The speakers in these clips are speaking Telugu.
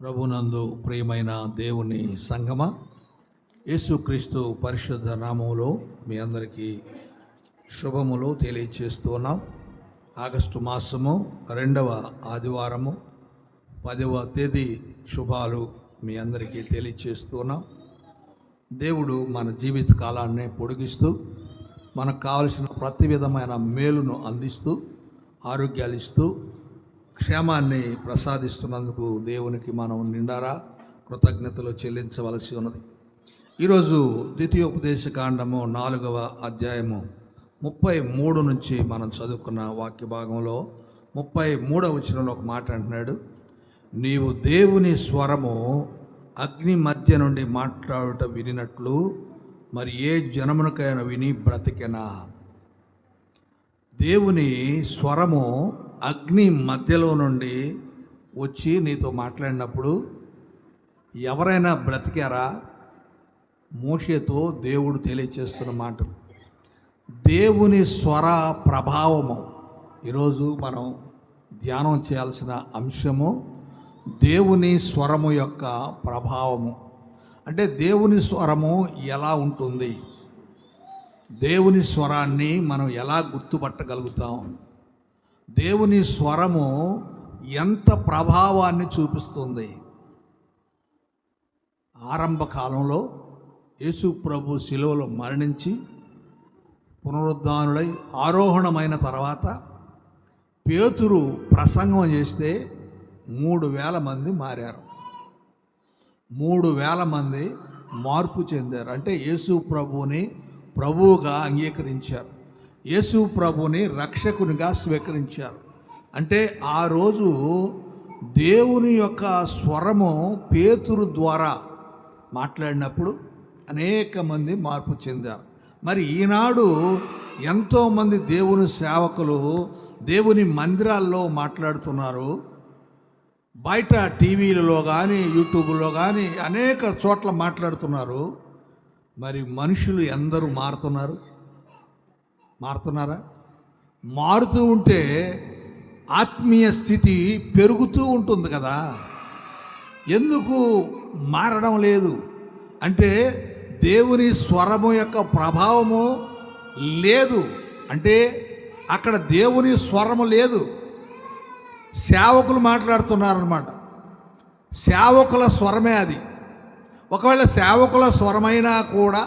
ప్రభునందు ప్రియమైన దేవుని సంగమ, యేసుక్రీస్తు పరిశుద్ధ నామములో మీ అందరికీ శుభములు తెలియచేస్తున్నాం. ఆగస్టు మాసము 2వ ఆదివారము 10వ తేదీ శుభాలు మీ అందరికీ తెలియచేస్తున్నాం. దేవుడు మన జీవిత కాలాన్ని పొడిగిస్తూ మనకు కావలసిన ప్రతి విధమైన మేలును అందిస్తూ ఆరోగ్యాలు ఇస్తూ క్షేమాన్ని ప్రసాదిస్తున్నందుకు దేవునికి మనం నిండారా కృతజ్ఞతలు చెల్లించవలసి ఉన్నది. ఈరోజు ద్వితీయోపదేశ కాండము 4వ అధ్యాయము 33 నుంచి మనం చదువుకున్న వాక్య భాగంలో 33వ వచనంలో ఒక మాట అంటున్నాడు, నీవు దేవుని స్వరము అగ్ని మధ్య నుండి మాట్లాడుట వినినట్లు మరి ఏ జనమునకైనా విని బ్రతికెనా. దేవుని స్వరము అగ్ని మధ్యలో నుండి వచ్చి నీతో మాట్లాడినప్పుడు ఎవరైనా బ్రతికారా? మోషేతో దేవుడు తెలియచేస్తున్న మాటలు. దేవుని స్వర ప్రభావము ఈరోజు మనం ధ్యానం చేయాల్సిన అంశము దేవుని స్వరము యొక్క ప్రభావము. అంటే దేవుని స్వరము ఎలా ఉంటుంది, దేవుని స్వరాన్ని మనం ఎలా గుర్తుపట్టగలుగుతాం, దేవుని స్వరము ఎంత ప్రభావాన్ని చూపిస్తుంది. ఆరంభ కాలంలో యేసు ప్రభు శిలువలో మరణించి పునరుద్ధానుడై ఆరోహణమైన తర్వాత పేతురు ప్రసంగం చేస్తే 3,000 మంది మారారు. 3,000 మంది మార్పు చెందారు. అంటే యేసు ప్రభువుని ప్రభువుగా అంగీకరించారు, యేసు ప్రభుని రక్షకునిగా స్వీకరించారు. అంటే ఆ రోజు దేవుని యొక్క స్వరము పేతురు ద్వారా మాట్లాడినప్పుడు అనేక మంది మార్పు చెందారు. మరి ఈనాడు ఎంతోమంది దేవుని సేవకులు దేవుని మందిరాల్లో మాట్లాడుతున్నారు, బయట టీవీలలో కానీ యూట్యూబ్లో కానీ అనేక చోట్ల మాట్లాడుతున్నారు. మరి మనుషులు ఎందరూ మారుతున్నారా? మారుతూ ఉంటే ఆత్మీయ స్థితి పెరుగుతూ ఉంటుంది కదా. ఎందుకు మారడం లేదు అంటే దేవుని స్వరము యొక్క ప్రభావము లేదు. అంటే అక్కడ దేవుని స్వరము లేదు, సేవకులు మాట్లాడుతున్నారన్నమాట. సేవకుల స్వరమే అది. ఒకవేళ సేవకుల స్వరమైనా కూడా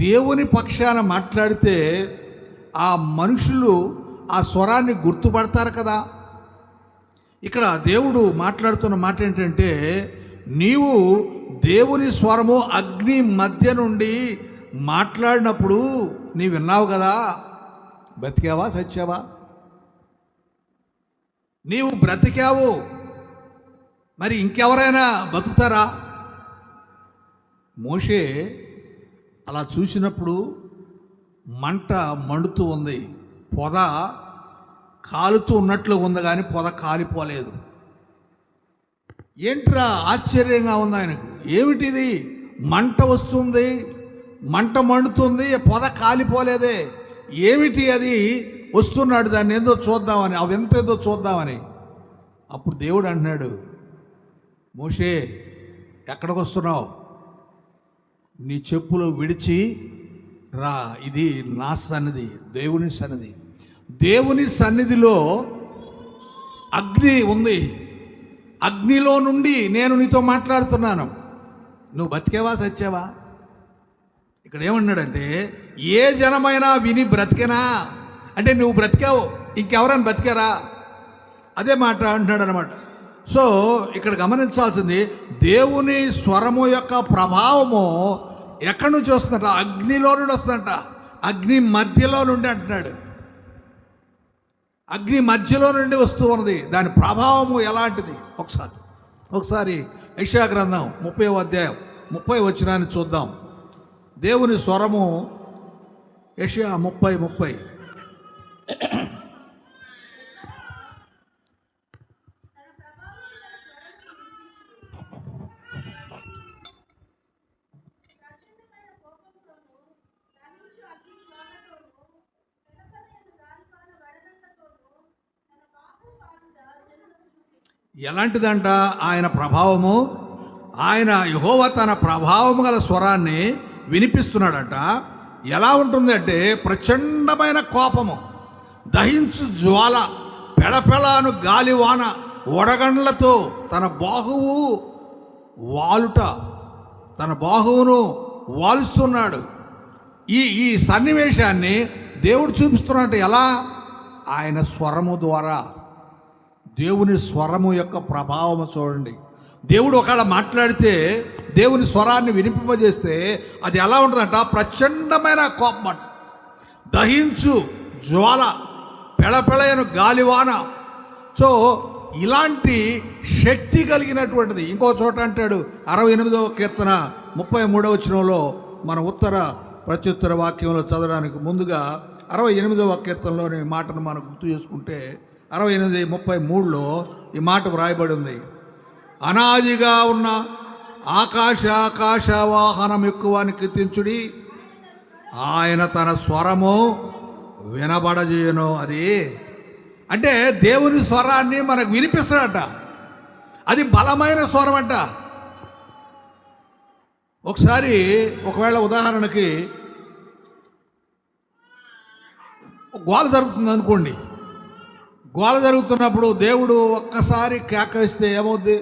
దేవుని పక్షాన మాట్లాడితే ఆ మనుషులు ఆ స్వరాన్ని గుర్తుపడతారు కదా. ఇక్కడ దేవుడు మాట్లాడుతున్న మాట ఏంటంటే, నీవు దేవుని స్వరము అగ్ని మధ్య నుండి మాట్లాడినప్పుడు నీవు విన్నావు కదా. బ్రతికావా చచ్చావా? నీవు బ్రతికావు, మరి ఇంకెవరైనా బతుకుతారా? మోషే అలా చూసినప్పుడు మంట మండుతూ ఉంది, పొద కాలుతూ ఉన్నట్లు ఉంది, కానీ పొద కాలిపోలేదు. ఏంట్రా ఆశ్చర్యంగా ఉంది ఆయనకు. ఏమిటిది, మంట వస్తుంది, మంట మండుతుంది, పొద కాలిపోలేదే, ఏమిటి అది వస్తున్నాడు, దాన్ని ఏందో చూద్దామని, అవి ఎంతేదో చూద్దామని. అప్పుడు దేవుడు అంటున్నాడు, మోషే ఎక్కడికి వస్తున్నావు? నీ చెప్పులు విడిచి రా, ఇది నా సన్నిధి, దేవుని సన్నిధి. దేవుని సన్నిధిలో అగ్ని ఉంది, అగ్నిలో నుండి నేను నీతో మాట్లాడుతున్నాను. నువ్వు బతికేవా చచ్చావా? ఇక్కడ ఏమన్నాడంటే, ఏ జనమైనా విని బ్రతికేనా అంటే నువ్వు బ్రతికావు, ఇంకెవరైనా బ్తికారా? అదే మాట అంటున్నాడు అనమాట. సో ఇక్కడ గమనించాల్సింది, దేవుని స్వరము యొక్క ప్రభావము ఎక్కడి నుంచి వస్తుందట? అగ్నిలో నుండి వస్తుందట. అగ్ని మధ్యలో నుండి అంటున్నాడు, అగ్ని మధ్యలో నుండి వస్తూ ఉన్నది. దాని ప్రభావము ఎలాంటిది? ఒకసారి యెషయా గ్రంథం 30వ అధ్యాయం 30వ వచనాన్ని చూద్దాం. దేవుని స్వరము యెషయా 30:30. ఎలాంటిదంట ఆయన ప్రభావము? ఆయన యెహోవా తన ప్రభావము గల స్వరాన్ని వినిపిస్తున్నాడంట. ఎలా ఉంటుంది అంటే ప్రచండమైన కోపము, దహించు జ్వాల, పెళపెళాను గాలివాన, వడగండ్లతో తన బాహువు వాలుట, తన బాహువును వాలుస్తున్నాడు. ఈ సన్నివేశాన్ని దేవుడు చూపిస్తున్నాడు. ఎలా? ఆయన స్వరము ద్వారా. దేవుని స్వరము యొక్క ప్రభావము చూడండి. దేవుడు ఒకవేళ మాట్లాడితే, దేవుని స్వరాన్ని వినిపింపజేస్తే అది ఎలా ఉంటుందంట? ప్రచండమైన కోపం, దహించు జ్వాల, పెళపెళయను గాలివాన. సో ఇలాంటి శక్తి కలిగినటువంటిది. ఇంకో చోట అంటాడు 68వ కీర్తన 33వ వచనంలో, మన ఉత్తర ప్రత్యుత్తర వాక్యంలో చదవడానికి ముందుగా 68వ కీర్తనలోని మాటను మనం గుర్తు చేసుకుంటే 68:33లో ఈ మాట వ్రాయబడి ఉంది. అనాదిగా ఉన్న ఆకాశ వాహనం ఎక్కువని కీర్తించుడి, ఆయన తన స్వరము వినబడజేయను. అది అంటే దేవుని స్వరాన్ని మనకు వినిపిస్తాడట. అది బలమైన స్వరం అంట. ఒకవేళ ఉదాహరణకి గోల జరుగుతుంది అనుకోండి. గోల జరుగుతున్నప్పుడు దేవుడు ఒక్కసారి కేకవేస్తే ఏమవుద్ది?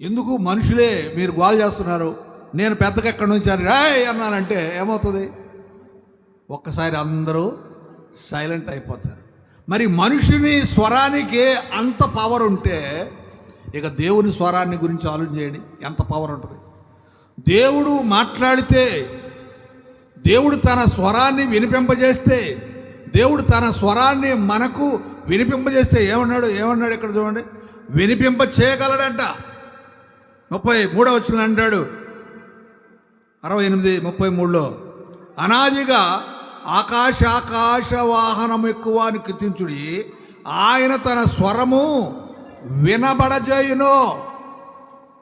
ఎందుకు మనుషులే మీరు గోల చేస్తున్నారు, నేను పెద్దగా ఎక్కడి నుంచి రాయ్ అన్నానంటే ఏమవుతుంది? ఒక్కసారి అందరూ సైలెంట్ అయిపోతారు. మరి మనుషుని స్వరానికి అంత పవర్ ఉంటే ఇక దేవుని స్వరాన్ని గురించి ఆలోచన చేయండి, ఎంత పవర్ ఉంటుంది. దేవుడు మాట్లాడితే, దేవుడు తన స్వరాన్ని వినిపింపజేస్తే, దేవుడు తన స్వరాన్ని మనకు వినిపింపజేస్తే ఏమన్నాడు ఇక్కడ చూడండి, వినిపింప చేయగలడంట. 33వ వచనం అంటాడు 68:33లో, అనాదిగా ఆకాశ వాహనం ఎక్కువ అని కీర్తించుడి, ఆయన తన స్వరము వినబడజేయును.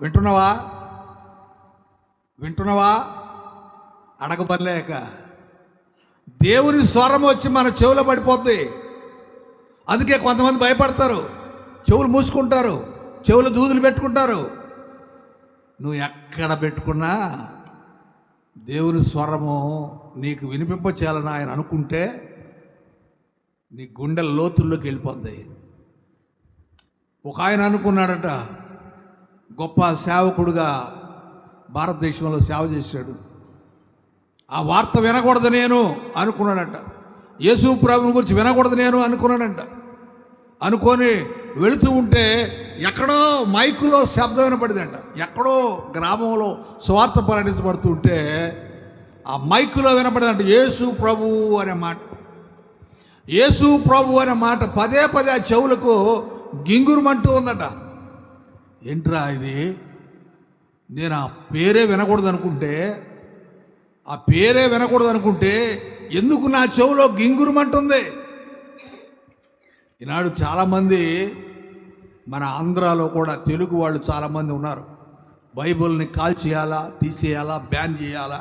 వింటున్నావా? అడగబడలేక దేవుని స్వరం వచ్చి మన చెవులో పడిపోద్ది. అందుకే కొంతమంది భయపడతారు, చెవులు మూసుకుంటారు, చెవులు దూదులు పెట్టుకుంటారు. నువ్వు ఎక్కడ పెట్టుకున్నా దేవుని స్వరము నీకు వినిపింపచేయాలని ఆయన అనుకుంటే నీ గుండెల లోతుల్లోకి వెళ్ళిపోద్ది. ఒక ఆయన అనుకున్నాడట, గొప్ప సేవకుడుగా భారతదేశంలో సేవ చేశాడు. ఆ వార్త వినకూడదు నేను అనుకున్నాడంట. యేసు ప్రభువుని గురించి వినకూడదు నేను అనుకున్నాడంట. అనుకొని వెళుతూ ఉంటే ఎక్కడో మైకులో శబ్దం వినపడిందంట. ఎక్కడో గ్రామంలో స్వార్థ ప్రకటించబడుతుంటే ఆ మైకులో వినపడిందంట యేసు ప్రభువు అనే మాట. యేసు ప్రభు అనే మాట పదే ఆ చెవులకు గింగురుమంటూ ఉందట. ఏంట్రా ఇది, నేను ఆ పేరే వినకూడదు అనుకుంటే ఎందుకు నా చెవులో గింగురుమంటుంది? ఈనాడు చాలామంది మన ఆంధ్రాలో కూడా తెలుగు వాళ్ళు చాలామంది ఉన్నారు. బైబిల్ని కాల్చేయాలా, తీసేయాలా, బ్యాన్ చేయాలా,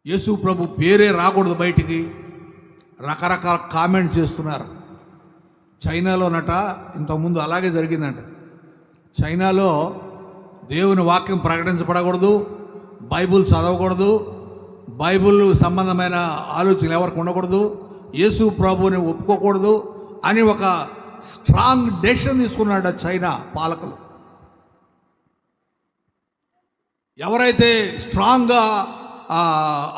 యేసు ప్రభు పేరే రాకూడదు బయటికి, రకరకాల కామెంట్స్ చేస్తున్నారు. చైనాలోనట ఇంతకుముందు అలాగే జరిగిందంట. చైనాలో దేవుని వాక్యం ప్రకటించబడకూడదు, బైబిల్ చదవకూడదు, బైబిల్ సంబంధమైన ఆలోచనలు ఎవరికి ఉండకూడదు, యేసు ప్రభువుని ఒప్పుకోకూడదు అని ఒక స్ట్రాంగ్ డెసిషన్ తీసుకున్నాడు చైనా పాలకులు. ఎవరైతే స్ట్రాంగ్గా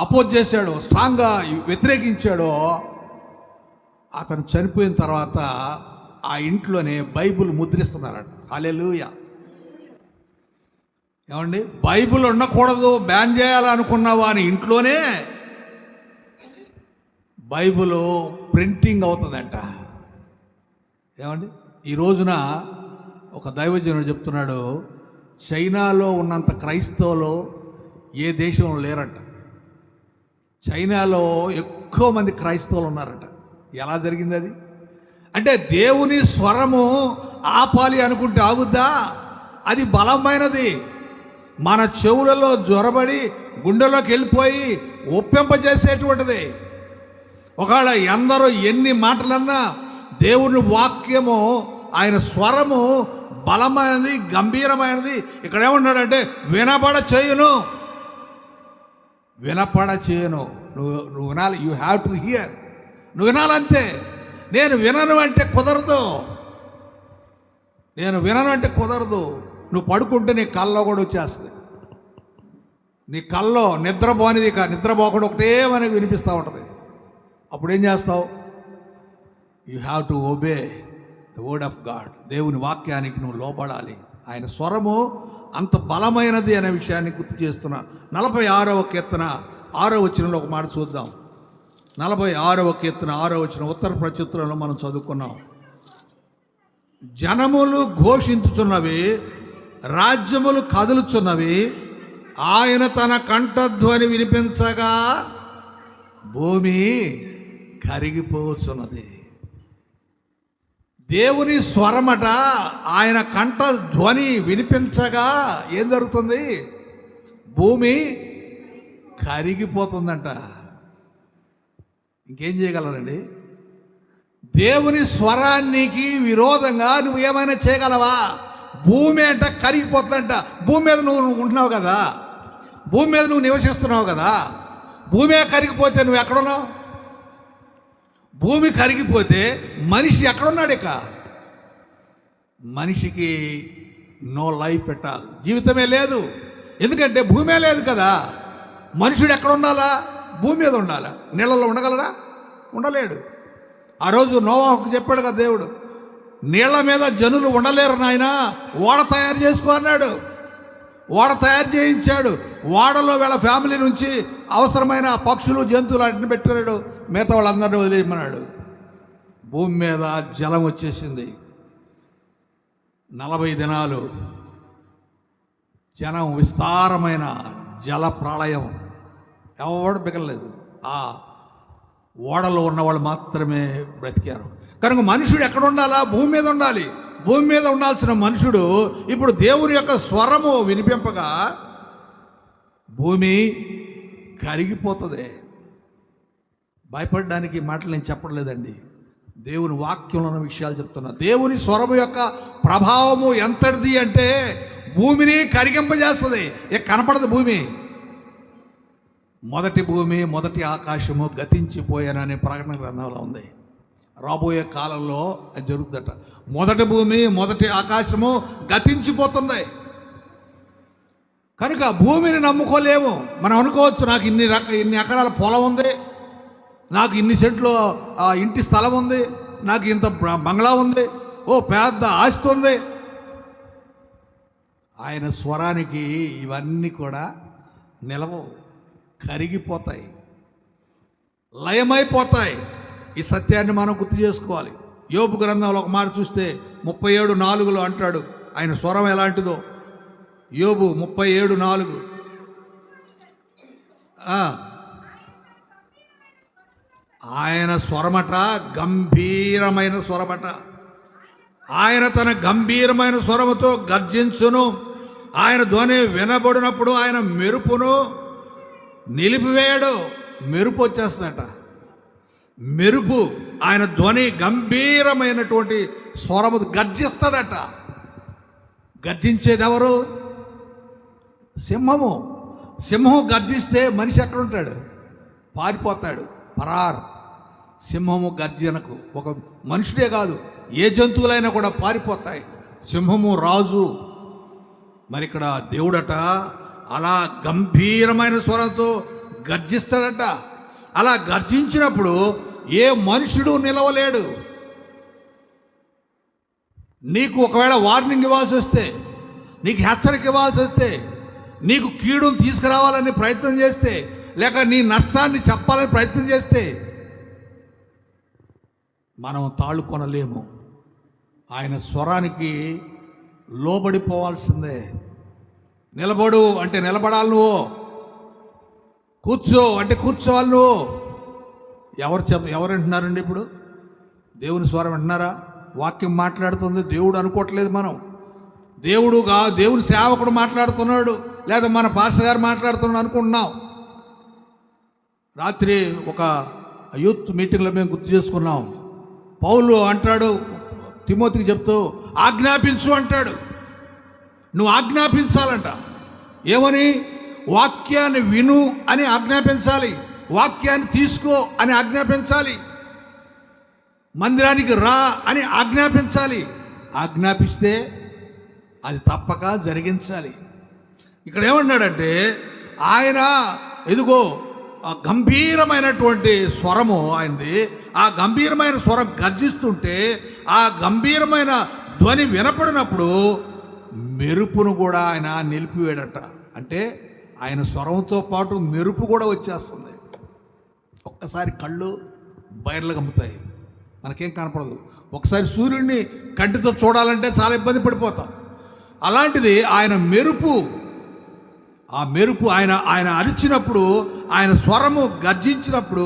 అపోజ్ చేశాడో, స్ట్రాంగ్గా వ్యతిరేకించాడో, అతను చనిపోయిన తర్వాత ఆ ఇంట్లోనే బైబిల్ ముద్రిస్తున్నారట. హల్లెలూయా. ఏమండి, బైబిల్ ఉండకూడదు, బ్యాన్ చేయాలనుకున్న వాని ఇంట్లోనే బైబిల్ ప్రింటింగ్ అవుతుందంట. ఏమండి, ఈ రోజున ఒక దైవజనుడు చెప్తున్నాడు, చైనాలో ఉన్నంత క్రైస్తవులు ఏ దేశంలో లేరంట. చైనాలో ఎక్కువ మంది క్రైస్తవులు ఉన్నారట. ఎలా జరిగింది అది? అంటే దేవుని స్వరము ఆపాలి అనుకుంటే ఆగుద్దా? అది బలమైనది. మన చెవులలో జ్వరబడి గుండెలోకి వెళ్ళిపోయి ఒప్పింపజేసేటువంటిది. ఒకవేళ ఎందరో ఎన్ని మాటలన్నా దేవుని వాక్యము, ఆయన స్వరము బలమైనది, గంభీరమైనది. ఇక్కడ ఏమన్నాడంటే వినపడ చేయును. నువ్వు వినాలి. You have to hear. నువ్వు వినాలంతే. నేను వినను అంటే కుదరదు. నువ్వు పడుకుంటే నీ కల్లో కూడా వచ్చేస్తుంది. నీ కల్లో నిద్రపోకుండా ఒకటే మనకి వినిపిస్తూ ఉంటుంది. అప్పుడు ఏం చేస్తావు? You have to obey the word of God. దేవుని వాక్యానికి నువ్వు లోబడాలి. ఆయన స్వరము అంత బలమైనది అనే విషయాన్ని గుర్తు చేస్తున్నా. 46వ కీర్తన 6వ వచనంలో ఒక మాట చూద్దాం. 46వ కీర్తన 6వ వచనం ఉత్తర ప్రత్యుత్తరంలో మనం చదువుకున్నాం. జనములు ఘోషించుచున్నవి, రాజ్యములు కదులుచున్నవి, ఆయన తన కంఠధ్వని వినిపించగా భూమి కరిగిపోతున్నది. దేవుని స్వరమట, ఆయన కంఠ ధ్వని వినిపించగా ఏం జరుగుతుంది? భూమి కరిగిపోతుందంట. ఇంకేం చేయగలరండి? దేవుని స్వరానికి విరోధంగా నువ్వు ఏమైనా చేయగలవా? భూమి అంట కరిగిపోతుందంట. భూమి మీద నువ్వు ఉంటున్నావు కదా, భూమి మీద నువ్వు నివసిస్తున్నావు కదా. భూమి కరిగిపోతే నువ్వు ఎక్కడున్నావు? భూమి కరిగిపోతే మనిషి ఎక్కడున్నాడు? ఇక మనిషికి నో లైఫ్ ఎట్టాలి, జీవితమే లేదు. ఎందుకంటే భూమే లేదు కదా. మనుషుడు ఎక్కడ ఉండాలా? భూమి మీద ఉండాలా? నీళ్ళలో ఉండగలరా? ఉండలేడు. ఆ రోజు నోవాహుకు చెప్పాడు కదా దేవుడు, నీళ్ల మీద జనులు ఉండలేరు నాయన, ఓడ తయారు చేసుకో అన్నాడు. ఓడ తయారు చేయించాడు. ఓడలో వీళ్ళ ఫ్యామిలీ నుంచి అవసరమైన పక్షులు, జంతువులు అన్ని పెట్టుకున్నాడు. మిగతా వాళ్ళందరినీ వదిలేయమన్నాడు. భూమి మీద జలం వచ్చేసింది. 40 దినాలు జనం, విస్తారమైన జల ప్రళయం. ఎవడు మిగలలేదు. ఆ ఓడలో ఉన్నవాళ్ళు మాత్రమే బ్రతికారు. కనుక మనుషుడు ఎక్కడ ఉండాలా? భూమి మీద ఉండాలి. భూమి మీద ఉండాల్సిన మనుషుడు ఇప్పుడు దేవుని యొక్క స్వరము వినిపింపగా భూమి కరిగిపోతుంది. భయపడడానికి మాటలు నేను చెప్పట్లేదండి, దేవుని వాక్యంలో ఉన్న విషయాలు చెప్తున్నా. దేవుని స్వరము యొక్క ప్రభావము ఎంతటిది అంటే భూమిని కరిగింపజేస్తుంది. ఇక కనపడదు భూమి. మొదటి భూమి, మొదటి ఆకాశము గతించిపోయాననే ప్రకటన గ్రంథంలో ఉంది. రాబోయే కాలంలో అది జరుగుతుందట. మొదటి భూమి, మొదటి ఆకాశము గతించిపోతుంది. కనుక భూమిని నమ్ముకోలేము. మనం అనుకోవచ్చు, నాకు ఇన్ని ఎకరాల పొలం ఉంది, నాకు ఇన్ని సెంట్లు ఇంటి స్థలం ఉంది, నాకు ఇంత బంగ్లా ఉంది, ఓ పెద్ద ఆస్తి ఉంది. ఆయన స్వరానికి ఇవన్నీ కూడా నిలవవు, కరిగిపోతాయి, లయమైపోతాయి. ఈ సత్యాన్ని మనం గుర్తు చేసుకోవాలి. యోబు గ్రంథంలో ఒక మాట చూస్తే 37:4 అంటాడు ఆయన స్వరం ఎలాంటిదో. యోబు 37:4. ఆయన స్వరమట గంభీరమైన స్వరమట. ఆయన తన గంభీరమైన స్వరముతో గర్జించును. ఆయన ధ్వని వినబడినప్పుడు ఆయన మెరుపును నిలిపివేయడు. మెరుపు వచ్చేస్తుందట. మెరుపు, ఆయన ధ్వని గంభీరమైనటువంటి స్వరము గర్జిస్తాడట. గర్జించేది ఎవరు? సింహము. సింహం గర్జిస్తే మనిషి ఎక్కడ ఉంటాడు? పారిపోతాడు, పరార్. సింహము గర్జనకు ఒక మనుషుడే కాదు, ఏ జంతువులైనా కూడా పారిపోతాయి. సింహము రాజు. మరి ఇక్కడ దేవుడట అలా గంభీరమైన స్వరంతో గర్జిస్తాడట. అలా గర్జించినప్పుడు ఏ మనుషుడు నిలవలేడు. నీకు ఒకవేళ వార్నింగ్ ఇవ్వాల్సి వస్తే, నీకు హెచ్చరిక ఇవ్వాల్సి వస్తే, నీకు కీడును తీసుకురావాలని ప్రయత్నం చేస్తే, లేక నీ నష్టాన్ని చెప్పాలని ప్రయత్నం చేస్తే మనం తాళుకొనలేము. ఆయన స్వరానికి లోబడిపోవాల్సిందే. నిలబడు అంటే నిలబడాలి నువ్వు, కూర్చో అంటే కూర్చోవాలి నువ్వు. ఎవరు అంటున్నారండి ఇప్పుడు? దేవుని స్వరం అంటున్నారా? వాక్యం మాట్లాడుతుంది, దేవుడు అనుకోవట్లేదు మనం. దేవుని సేవకుడు మాట్లాడుతున్నాడు, లేదా మన పాస్టర్ గారు మాట్లాడుతున్నాడు అనుకుంటున్నాం. రాత్రి ఒక యూత్ మీటింగ్లో మేము గుర్తు చేసుకున్నాం. పౌలు అంటాడు తిమోతికి చెప్తూ, ఆజ్ఞాపించు అంటాడు. నువ్వు ఆజ్ఞాపించాలంట. ఏమని? వాక్యాన్ని విను అని ఆజ్ఞాపించాలి, వాక్యాన్ని తీసుకో అని ఆజ్ఞాపించాలి, మందిరానికి రా అని ఆజ్ఞాపించాలి. ఆజ్ఞాపిస్తే అది తప్పక జరిగించాలి. ఇక్కడ ఏమన్నాడంటే, ఆయన ఎదుగో ఆ గంభీరమైనటువంటి స్వరము ఆయనది. ఆ గంభీరమైన స్వరం గర్జిస్తుంటే ఆ గంభీరమైన ధ్వని వినపడినప్పుడు మెరుపును కూడా ఆయన నిలిపివేయడట. అంటే ఆయన స్వరంతో పాటు మెరుపు కూడా వచ్చేస్తుంది. ఒక్కసారి కళ్ళు బయర్లు గమ్ముతాయి, మనకేం కనపడదు. ఒకసారి సూర్యుడిని కంటితో చూడాలంటే చాలా ఇబ్బంది పడిపోతాం. అలాంటిది ఆయన మెరుపు, ఆ మెరుపు ఆయన ఆయన అరిచినప్పుడు, ఆయన స్వరము గర్జించినప్పుడు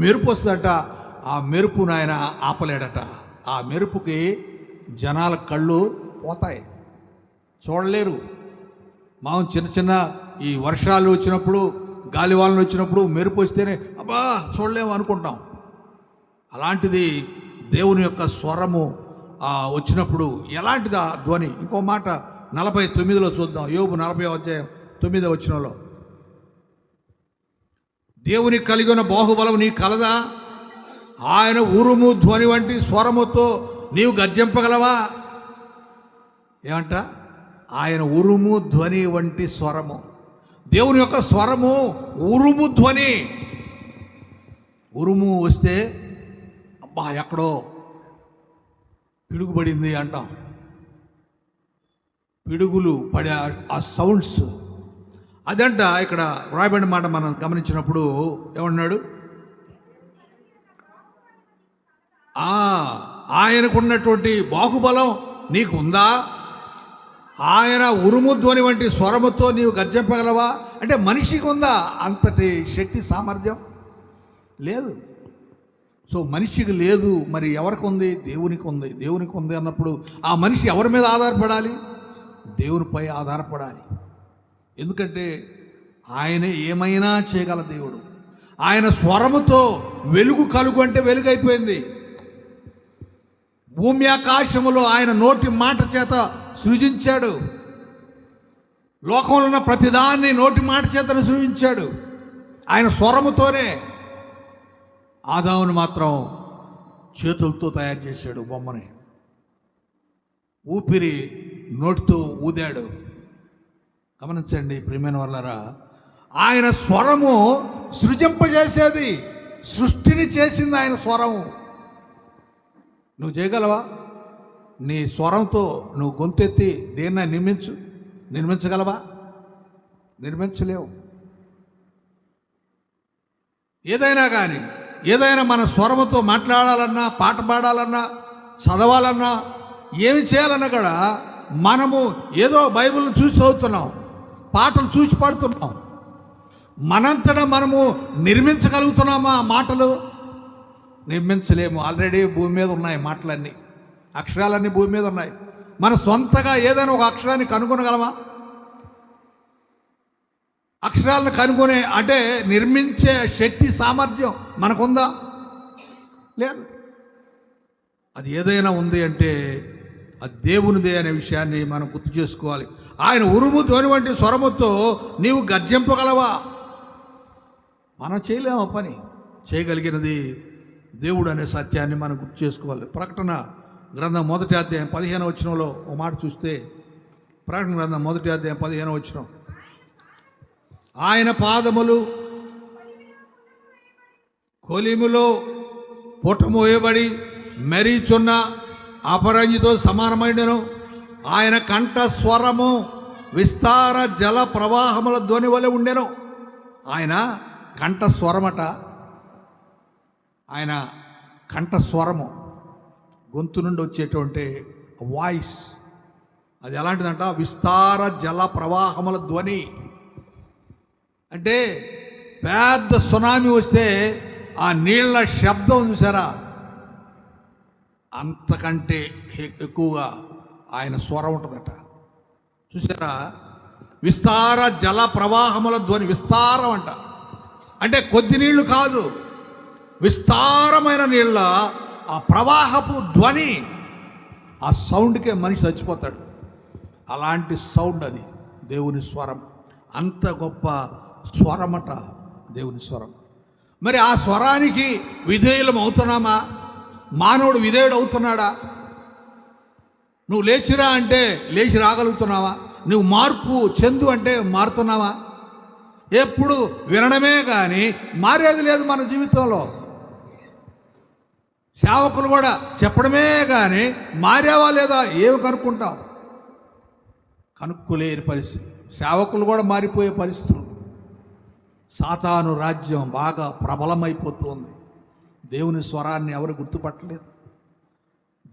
మెరుపు వస్తుందట. ఆ మెరుపును ఆయన ఆపలేడట. ఆ మెరుపుకి జనాల కళ్ళు పోతాయి, చూడలేరు. మనం చిన్న చిన్న ఈ వర్షాలు వచ్చినప్పుడు, గాలివానలు వచ్చినప్పుడు మెరుపు వస్తేనే అబ్బా చూడలేము అనుకుంటాం. అలాంటిది దేవుని యొక్క స్వరము వచ్చినప్పుడు ఎలాంటిది ఆ ధ్వని. ఇంకో మాట 49లో చూద్దాం. యోబు 40:9 దేవునికి కలిగిన బాహుబలం నీ కలదా? ఆయన ఉరుము ధ్వని వంటి స్వరముతో నీవు గర్జింపగలవా? ఏమంట? ఆయన ఉరుము ధ్వని వంటి స్వరము. దేవుని యొక్క స్వరము ఉరుము ధ్వని. ఉరుము వస్తే అబ్బా ఎక్కడో పిడుగుపడింది అంటాం. పిడుగులు పడే ఆ సౌండ్స్ అదంట. ఇక్కడ రాయబడిన మాట మనం గమనించినప్పుడు ఏమన్నాడు? ఆయనకున్నటువంటి బాహుబలం నీకు ఉందా? ఆయన ఉరుము ధ్వని వంటి స్వరముతో నీవు గర్జింపగలవా? అంటే మనిషికి ఉందా అంతటి శక్తి సామర్థ్యం? లేదు. సో మనిషికి లేదు, మరి ఎవరికి ఉంది? దేవునికి ఉంది. దేవునికి ఉంది అన్నప్పుడు ఆ మనిషి ఎవరి మీద ఆధారపడాలి? దేవునిపై ఆధారపడాలి. ఎందుకంటే ఆయన ఏమైనా చేయగల దేవుడు. ఆయన స్వరముతో వెలుగు కలుగు అంటే వెలుగైపోయింది. భూమి ఆకాశములో ఆయన నోటి మాట చేత సృజించాడు. లోకంలో ఉన్న ప్రతిదాన్ని నోటి మాట చేతను సృజించాడు ఆయన స్వరముతోనే. ఆదామును మాత్రం చేతులతో తయారు చేశాడు బొమ్మని. ఊపిరి నోటితో ఊదాడు. గమనించండి ప్రియమైన వాళ్ళారా, ఆయన స్వరము సృజింపజేసేది, సృష్టిని చేసింది ఆయన స్వరము. నువ్వు చేయగలవా? నీ స్వరంతో నువ్వు గొంతెత్తి దేన్న నిర్మించగలవా? నిర్మించలేవు. ఏదైనా కానీ, ఏదైనా మన స్వరముతో మాట్లాడాలన్నా, పాట పాడాలన్నా, చదవాలన్నా, ఏమి చేయాలన్నా కూడా మనము ఏదో బైబిల్ని చూసి చదువుతున్నాం, పాటలు చూసి పాడుతున్నాం. మనంతటా మనము నిర్మించగలుగుతున్నామా మాటలు? నిర్మించలేము. ఆల్రెడీ భూమి మీద ఉన్నాయి మాటలన్నీ, అక్షరాలన్నీ భూమి మీద ఉన్నాయి. మన సొంతగా ఏదైనా ఒక అక్షరాన్ని కనుగొనగలమా? అక్షరాలను కనుగొనే అంటే నిర్మించే శక్తి సామర్థ్యం మనకుందా? లేదు. అది ఏదైనా ఉంది అంటే అది దేవునిదే అనే విషయాన్ని మనం గుర్తు చేసుకోవాలి. ఆయన ఉరుము ధ్వని వంటి స్వరముతో నీవు గర్జింపగలవా? మనం చేయలేము. పని చేయగలిగినది దేవుడు అనే సత్యాన్ని మనం గుర్తు చేసుకోవాలి. ప్రకటన గ్రంథం 1వ అధ్యాయం 15వ వచనంలో ఒక మాట చూస్తే, ప్రకటన గ్రంథం 1వ అధ్యాయం 15వ వచనం, ఆయన పాదములు కొలిములో పుటమోయబడి మెరీచున్న అపరంజితో సమానమైనను. ఆయన కంఠ స్వరము విస్తార జల ప్రవాహముల ధ్వని వలె ఉండెను. ఆయన కంఠ స్వరమట. ఆయన కంఠ స్వరము, గొంతు నుండి వచ్చేటువంటి వాయిస్, అది ఎలాంటిదంట? విస్తార జల ప్రవాహముల ధ్వని. అంటే పెద్ద సునామీ వస్తే ఆ నీళ్ల శబ్దం చూసారా, అంతకంటే ఎక్కువగా ఆయన స్వరం ఉంటుందట. చూసారా? విస్తార జల ప్రవాహముల ధ్వని. విస్తారం అంట అంటే కొద్ది నీళ్లు కాదు, విస్తారమైన నీళ్ళ ఆ ప్రవాహపు ధ్వని, ఆ సౌండ్కే మనిషి చచ్చిపోతాడు. అలాంటి సౌండ్ అది దేవుని స్వరం. అంత గొప్ప స్వరమట దేవుని స్వరం. మరి ఆ స్వరానికి విధేయులం అవుతున్నామా? మానవుడు విధేయుడు అవుతున్నాడా? నువ్వు లేచిరా అంటే లేచి రాగలుగుతున్నావా? నువ్వు మార్పు చెందు అంటే మారుతున్నావా? ఎప్పుడు వినడమే కానీ మారేది లేదు మన జీవితంలో. సేవకులు కూడా చెప్పడమే కానీ మారేవా లేదా ఏమి కనుక్కుంటాం? కనుక్కోలేని పరిస్థితి. సేవకులు కూడా మారిపోయే పరిస్థితులు. సాతాను రాజ్యం బాగా ప్రబలమైపోతుంది. దేవుని స్వరాన్ని ఎవరు గుర్తుపట్టలేదు.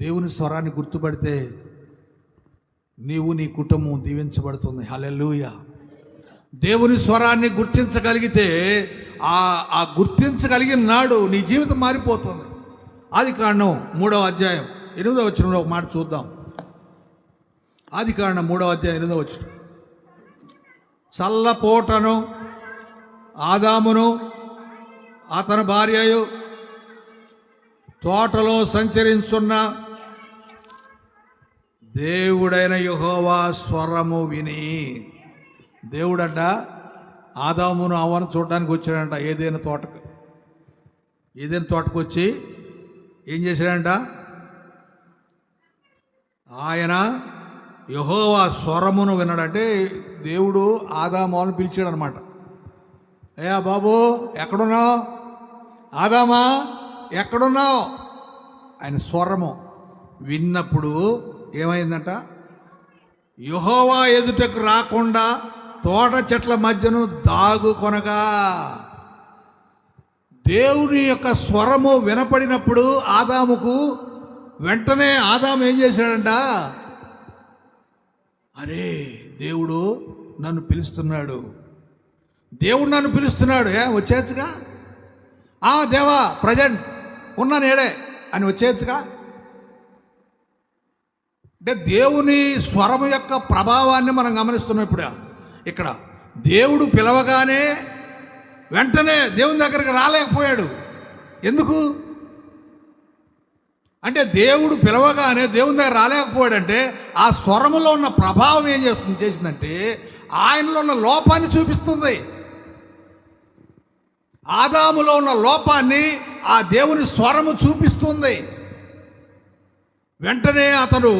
దేవుని స్వరాన్ని గుర్తుపడితే నీవు నీ కుటుంబం దీవించబడుతుంది. హల్లెలూయా. దేవుని స్వరాన్ని గుర్తించగలిగితే ఆ గుర్తించగలిగిన నాడు నీ జీవితం మారిపోతుంది. ఆదికాండం 3వ అధ్యాయం 8వ వచనంలో ఒక మాట చూద్దాం. ఆదికాండం 3వ అధ్యాయం 8వ వచనం. చల్లపోటను ఆదామును అతని భార్యయు తోటలో సంచరించున్న దేవుడైన యెహోవా స్వరము విని. దేవుడంట ఆదామును అవ్వను చూడడానికి వచ్చాడంట ఏదైనా తోటకు వచ్చి ఏం చేశాడంట? ఆయన యెహోవా స్వరమును విన్నాడంటే దేవుడు ఆదామును పిలిచాడు అనమాట. అయ్యా బాబు ఎక్కడున్నావు? ఆదామా ఎక్కడున్నావు? ఆయన స్వరము విన్నప్పుడు ఏమైందంట? యెహోవా ఎదుటకు రాకుండా తోట చెట్ల మధ్యను దాగుకొనగా. దేవుని యొక్క స్వరము వినపడినప్పుడు ఆదాముకు వెంటనే ఆదాము ఏం చేశాడంట? అరే దేవుడు నన్ను పిలుస్తున్నాడు, దేవుడు నన్ను పిలుస్తున్నాడు, వచ్చేయచ్చుగా. దేవా ప్రజెంట్ ఉన్నాను ఏడే అని వచ్చేయచ్చుగా. అంటే దేవుని స్వరం యొక్క ప్రభావాన్ని మనం గమనిస్తున్నాం. ఇప్పుడు ఇక్కడ దేవుడు పిలవగానే వెంటనే దేవుని దగ్గరికి రాలేకపోయాడు. ఎందుకు అంటే దేవుడు పిలవగానే దేవుని దగ్గర రాలేకపోయాడంటే ఆ స్వరములో ఉన్న ప్రభావం ఏం చేసిందంటే ఆయనలో ఉన్న లోపాన్ని చూపిస్తుంది. ఆదాములో ఉన్న లోపాన్ని ఆ దేవుని స్వరము చూపిస్తుంది. వెంటనే అతడు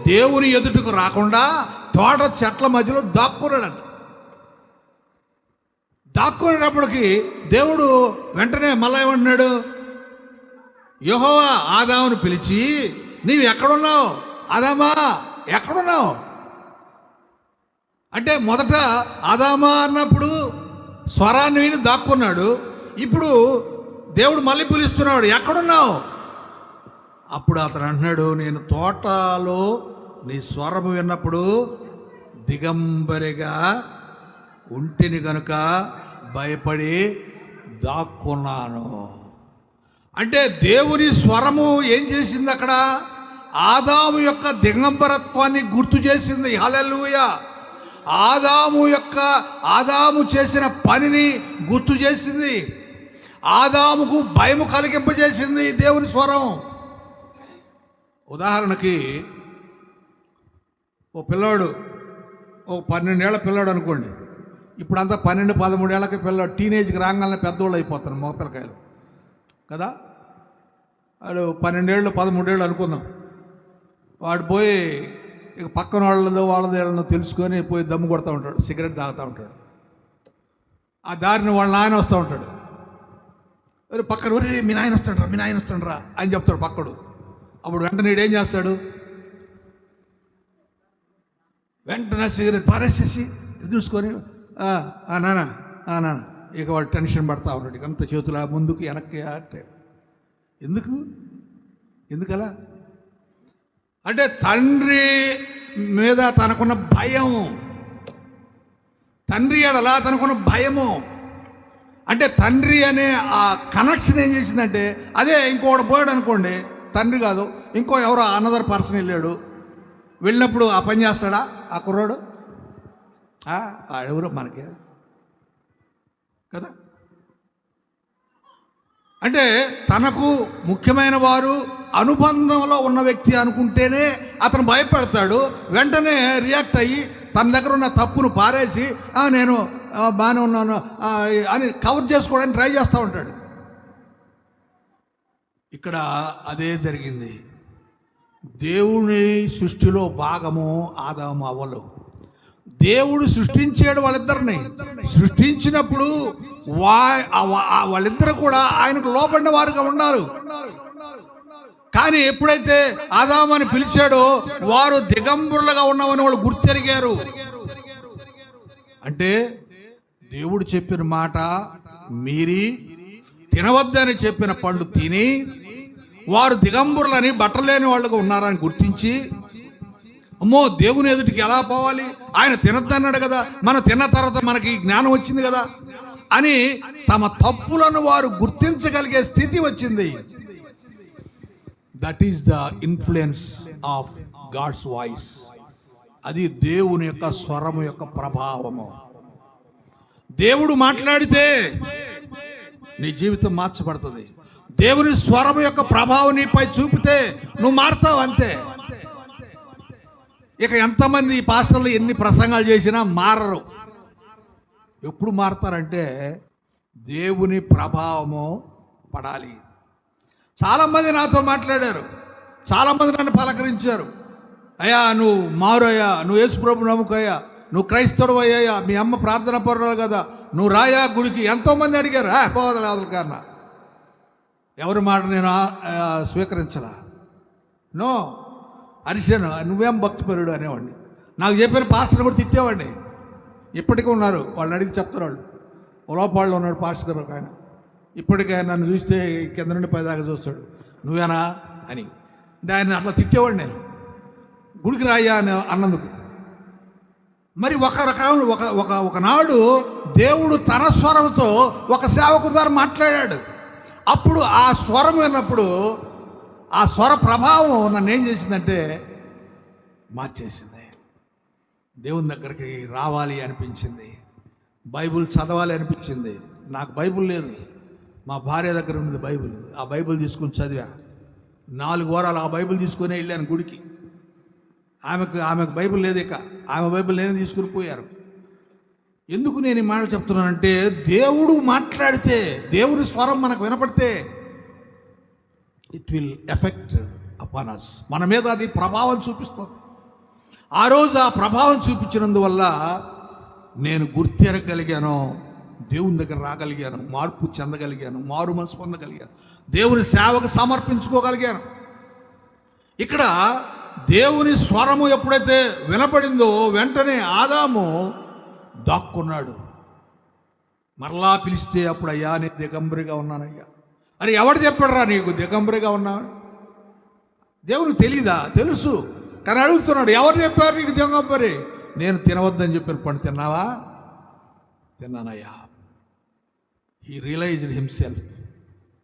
దేవుని ఎదుటకు రాకుండా తోట చెట్ల మధ్యలో దాక్కున్నాడంట. దాక్కునేటప్పటికి దేవుడు వెంటనే మళ్ళా ఏమంటున్నాడు? యెహోవా ఆదామును పిలిచి, నీవు ఎక్కడున్నావు? ఆదామా ఎక్కడున్నావు అంటే మొదట ఆదామా అన్నప్పుడు స్వరాన్ని విని దాక్కున్నాడు. ఇప్పుడు దేవుడు మళ్ళీ పిలుస్తున్నాడు, ఎక్కడున్నావు? అప్పుడు అతను అంటున్నాడు, నేను తోటలో నీ స్వరము విన్నప్పుడు దిగంబరిగా ఉంటిని గనుక భయపడి దాక్కున్నాను. అంటే దేవుని స్వరము ఏం చేసింది? అక్కడ ఆదాము యొక్క దిగంబరత్వాన్ని గుర్తు చేసింది. హల్లెలూయా. ఆదాము చేసిన పనిని గుర్తు చేసింది. ఆదాముకు భయము కలిగింపజేసింది దేవుని స్వరం. ఉదాహరణకి ఓ పిల్లాడు, ఓ 12 ఏళ్ల పిల్లాడు అనుకోండి. ఇప్పుడంతా 12-13 ఏళ్ళకి పిల్లలు టీనేజ్కి రాగానే పెద్దోళ్ళు అయిపోతారు, మగ పిల్లకాయలు కదా. వాడు 12 ఏళ్ళు 13 ఏళ్ళు అనుకుందాం. వాడు పోయి ఇక పక్కన వాళ్ళది ఏళ్ళనో తెలుసుకొని పోయి దమ్ము కొడతా ఉంటాడు, సిగరెట్ తాగుతూ ఉంటాడు. ఆ దారిని వాళ్ళ నాయన వస్తూ ఉంటాడు. పక్కన మీ నాయన వస్తాడు రా అని చెప్తాడు పక్కడు. అప్పుడు వెంటనే ఏం చేస్తాడు? వెంటనే సిగరెట్ పారేసేసి చూసుకొని నాన్న ఇక వాడు టెన్షన్ పడతా ఉన్నాడు. ఇక అంత చేతుల ముందుకు వెనక్కి అంటే ఎందుకలా అంటే తండ్రి మీద తనకున్న భయం, తండ్రి ఎడలా తనకున్న భయము. అంటే తండ్రి అనే ఆ కనెక్షన్ ఏం చేసిందంటే, అదే ఇంకోటి పోయాడు అనుకోండి, తండ్రి కాదు ఇంకో ఎవరో అనదర్ పర్సన్ వెళ్ళినప్పుడు ఆ పని చేస్తాడా ఆ కుర్రాడు? ఆడెవరో మనకే కదా. అంటే తనకు ముఖ్యమైన వారు అనుబంధంలో ఉన్న వ్యక్తి అనుకుంటేనే అతను భయపడతాడు. వెంటనే రియాక్ట్ అయ్యి తన దగ్గర ఉన్న తప్పును పారేసి నేను బాగానే ఉన్నాను అని కవర్ చేసుకోవడానికి ట్రై చేస్తూ ఉంటాడు. ఇక్కడ అదే జరిగింది. దేవుని సృష్టిలో భాగము ఆదాము అవ్వలు. దేవుడు సృష్టించాడు వాళ్ళిద్దరిని. సృష్టించినప్పుడు వాళ్ళిద్దరు కూడా ఆయనకు లోబడిన వారుగా ఉన్నారు. కానీ ఎప్పుడైతే ఆదాము అని పిలిచాడో వారు దిగంబరులుగా ఉన్నామని వాళ్ళు గుర్తెరిగారు. అంటే దేవుడు చెప్పిన మాట మీరి తినవద్దని చెప్పిన పండు తిని వారు దిగంబరులని బట్టలేని వాళ్ళుగా ఉన్నారని గుర్తించి, అమ్మో దేవుని ఎదుటికి ఎలా పోవాలి, ఆయన తినద్దన్నాడు కదా, మనం తిన్న తర్వాత మనకి జ్ఞానం వచ్చింది కదా అని తమ తప్పులను వారు గుర్తించగలిగే స్థితి వచ్చింది. That is the influence of God's voice. అది దేవుని యొక్క స్వరము యొక్క ప్రభావము. దేవుడు మాట్లాడితే నీ జీవితం మార్చబడుతుంది. దేవుని స్వరం యొక్క ప్రభావం నీపై చూపితే నువ్వు మారుతావు, అంతే. ఇక ఎంతమంది ఈ పాస్టర్లు ఎన్ని ప్రసంగాలు చేసినా మారరు. ఎప్పుడు మారుతారంటే దేవుని ప్రభావము పడాలి. చాలామంది నాతో మాట్లాడారు, చాలామంది నన్ను పలకరించారు. అయ్యా నువ్వు మారు, అయ్యా నువ్వు యేసుప్రభువు నమ్ముకయ్యా, నువ్వు క్రైస్తవుడు అయ్యా, మీ అమ్మ ప్రార్థన పరురాలు కదా, నువ్వు రాయా గుడికి. ఎంతోమంది అడిగారు. పోవదల అవతల కారణ ఎవరి మాట నేను స్వీకరించలా. నో అరిశాను, నువ్వేం భక్తిపరుడు అనేవాడిని. నాకు చెప్పిన పాస్టర్ కూడా తిట్టేవాడిని. ఇప్పటికీ ఉన్నారు, వాళ్ళు అడిగి చెప్తారు. వాళ్ళు లోపాళ్ళు ఉన్నాడు పాస్టర్ గారు ఆయన. ఇప్పటికే నన్ను చూస్తే కింద నుండి పైదాకా చూస్తాడు, నువ్వేనా అని. అంటే ఆయన అట్లా తిట్టేవాడు నేను, గుడికి రాయ్యా అని అన్నందుకు. మరి ఒకనాడు దేవుడు తన స్వరంతో ఒక సేవకుడి ద్వారా మాట్లాడాడు. అప్పుడు ఆ స్వరం విన్నప్పుడు ఆ స్వర ప్రభావం నన్ను ఏం చేసిందంటే మార్చేసింది. దేవుని దగ్గరికి రావాలి అనిపించింది, బైబిల్ చదవాలి అనిపించింది. నాకు బైబిల్ లేదు, మా భార్య దగ్గర ఉన్నది బైబిల్. ఆ బైబిల్ తీసుకుని చదివా. 4 వారాలు ఆ బైబిల్ తీసుకునే వెళ్ళాను గుడికి. ఆమెకు బైబిల్ లేదు, ఇక ఆమె బైబిల్ నేనే తీసుకుని పోయారు. ఎందుకు నేను ఈ మాట చెప్తున్నానంటే, దేవుడు మాట్లాడితే, దేవుని స్వరం మనకు వినపడితే it will effect upon us. మన మీద అది ప్రభావం చూపిస్తుంది. ఆ రోజు ఆ ప్రభావం చూపించినందువల్ల నేను గుర్తెరగలిగాను, దేవుని దగ్గర రాగలిగాను, మార్పు చెందగలిగాను, మారు మనసు పొందగలిగాను, దేవుని సేవకు సమర్పించుకోగలిగాను. ఇక్కడ దేవుని స్వరము ఎప్పుడైతే వినపడిందో వెంటనే ఆదాము దాక్కున్నాడు. మరలా పిలిస్తే అప్పుడు అయ్యా నేను దిగంబరిగా ఉన్నానయ్యా. అరే ఎవడు చెప్పాడురా నీకు దిగంబరిగా ఉన్నావు? దేవునికి తెలీదా? తెలుసు, కానీ అడుగుతున్నాడు, ఎవరు చెప్పారు నీకు దిగంబరి? నేను తినవద్దని చెప్పిన పండు తిన్నావా? తిన్నానయ్యా. He realised himself.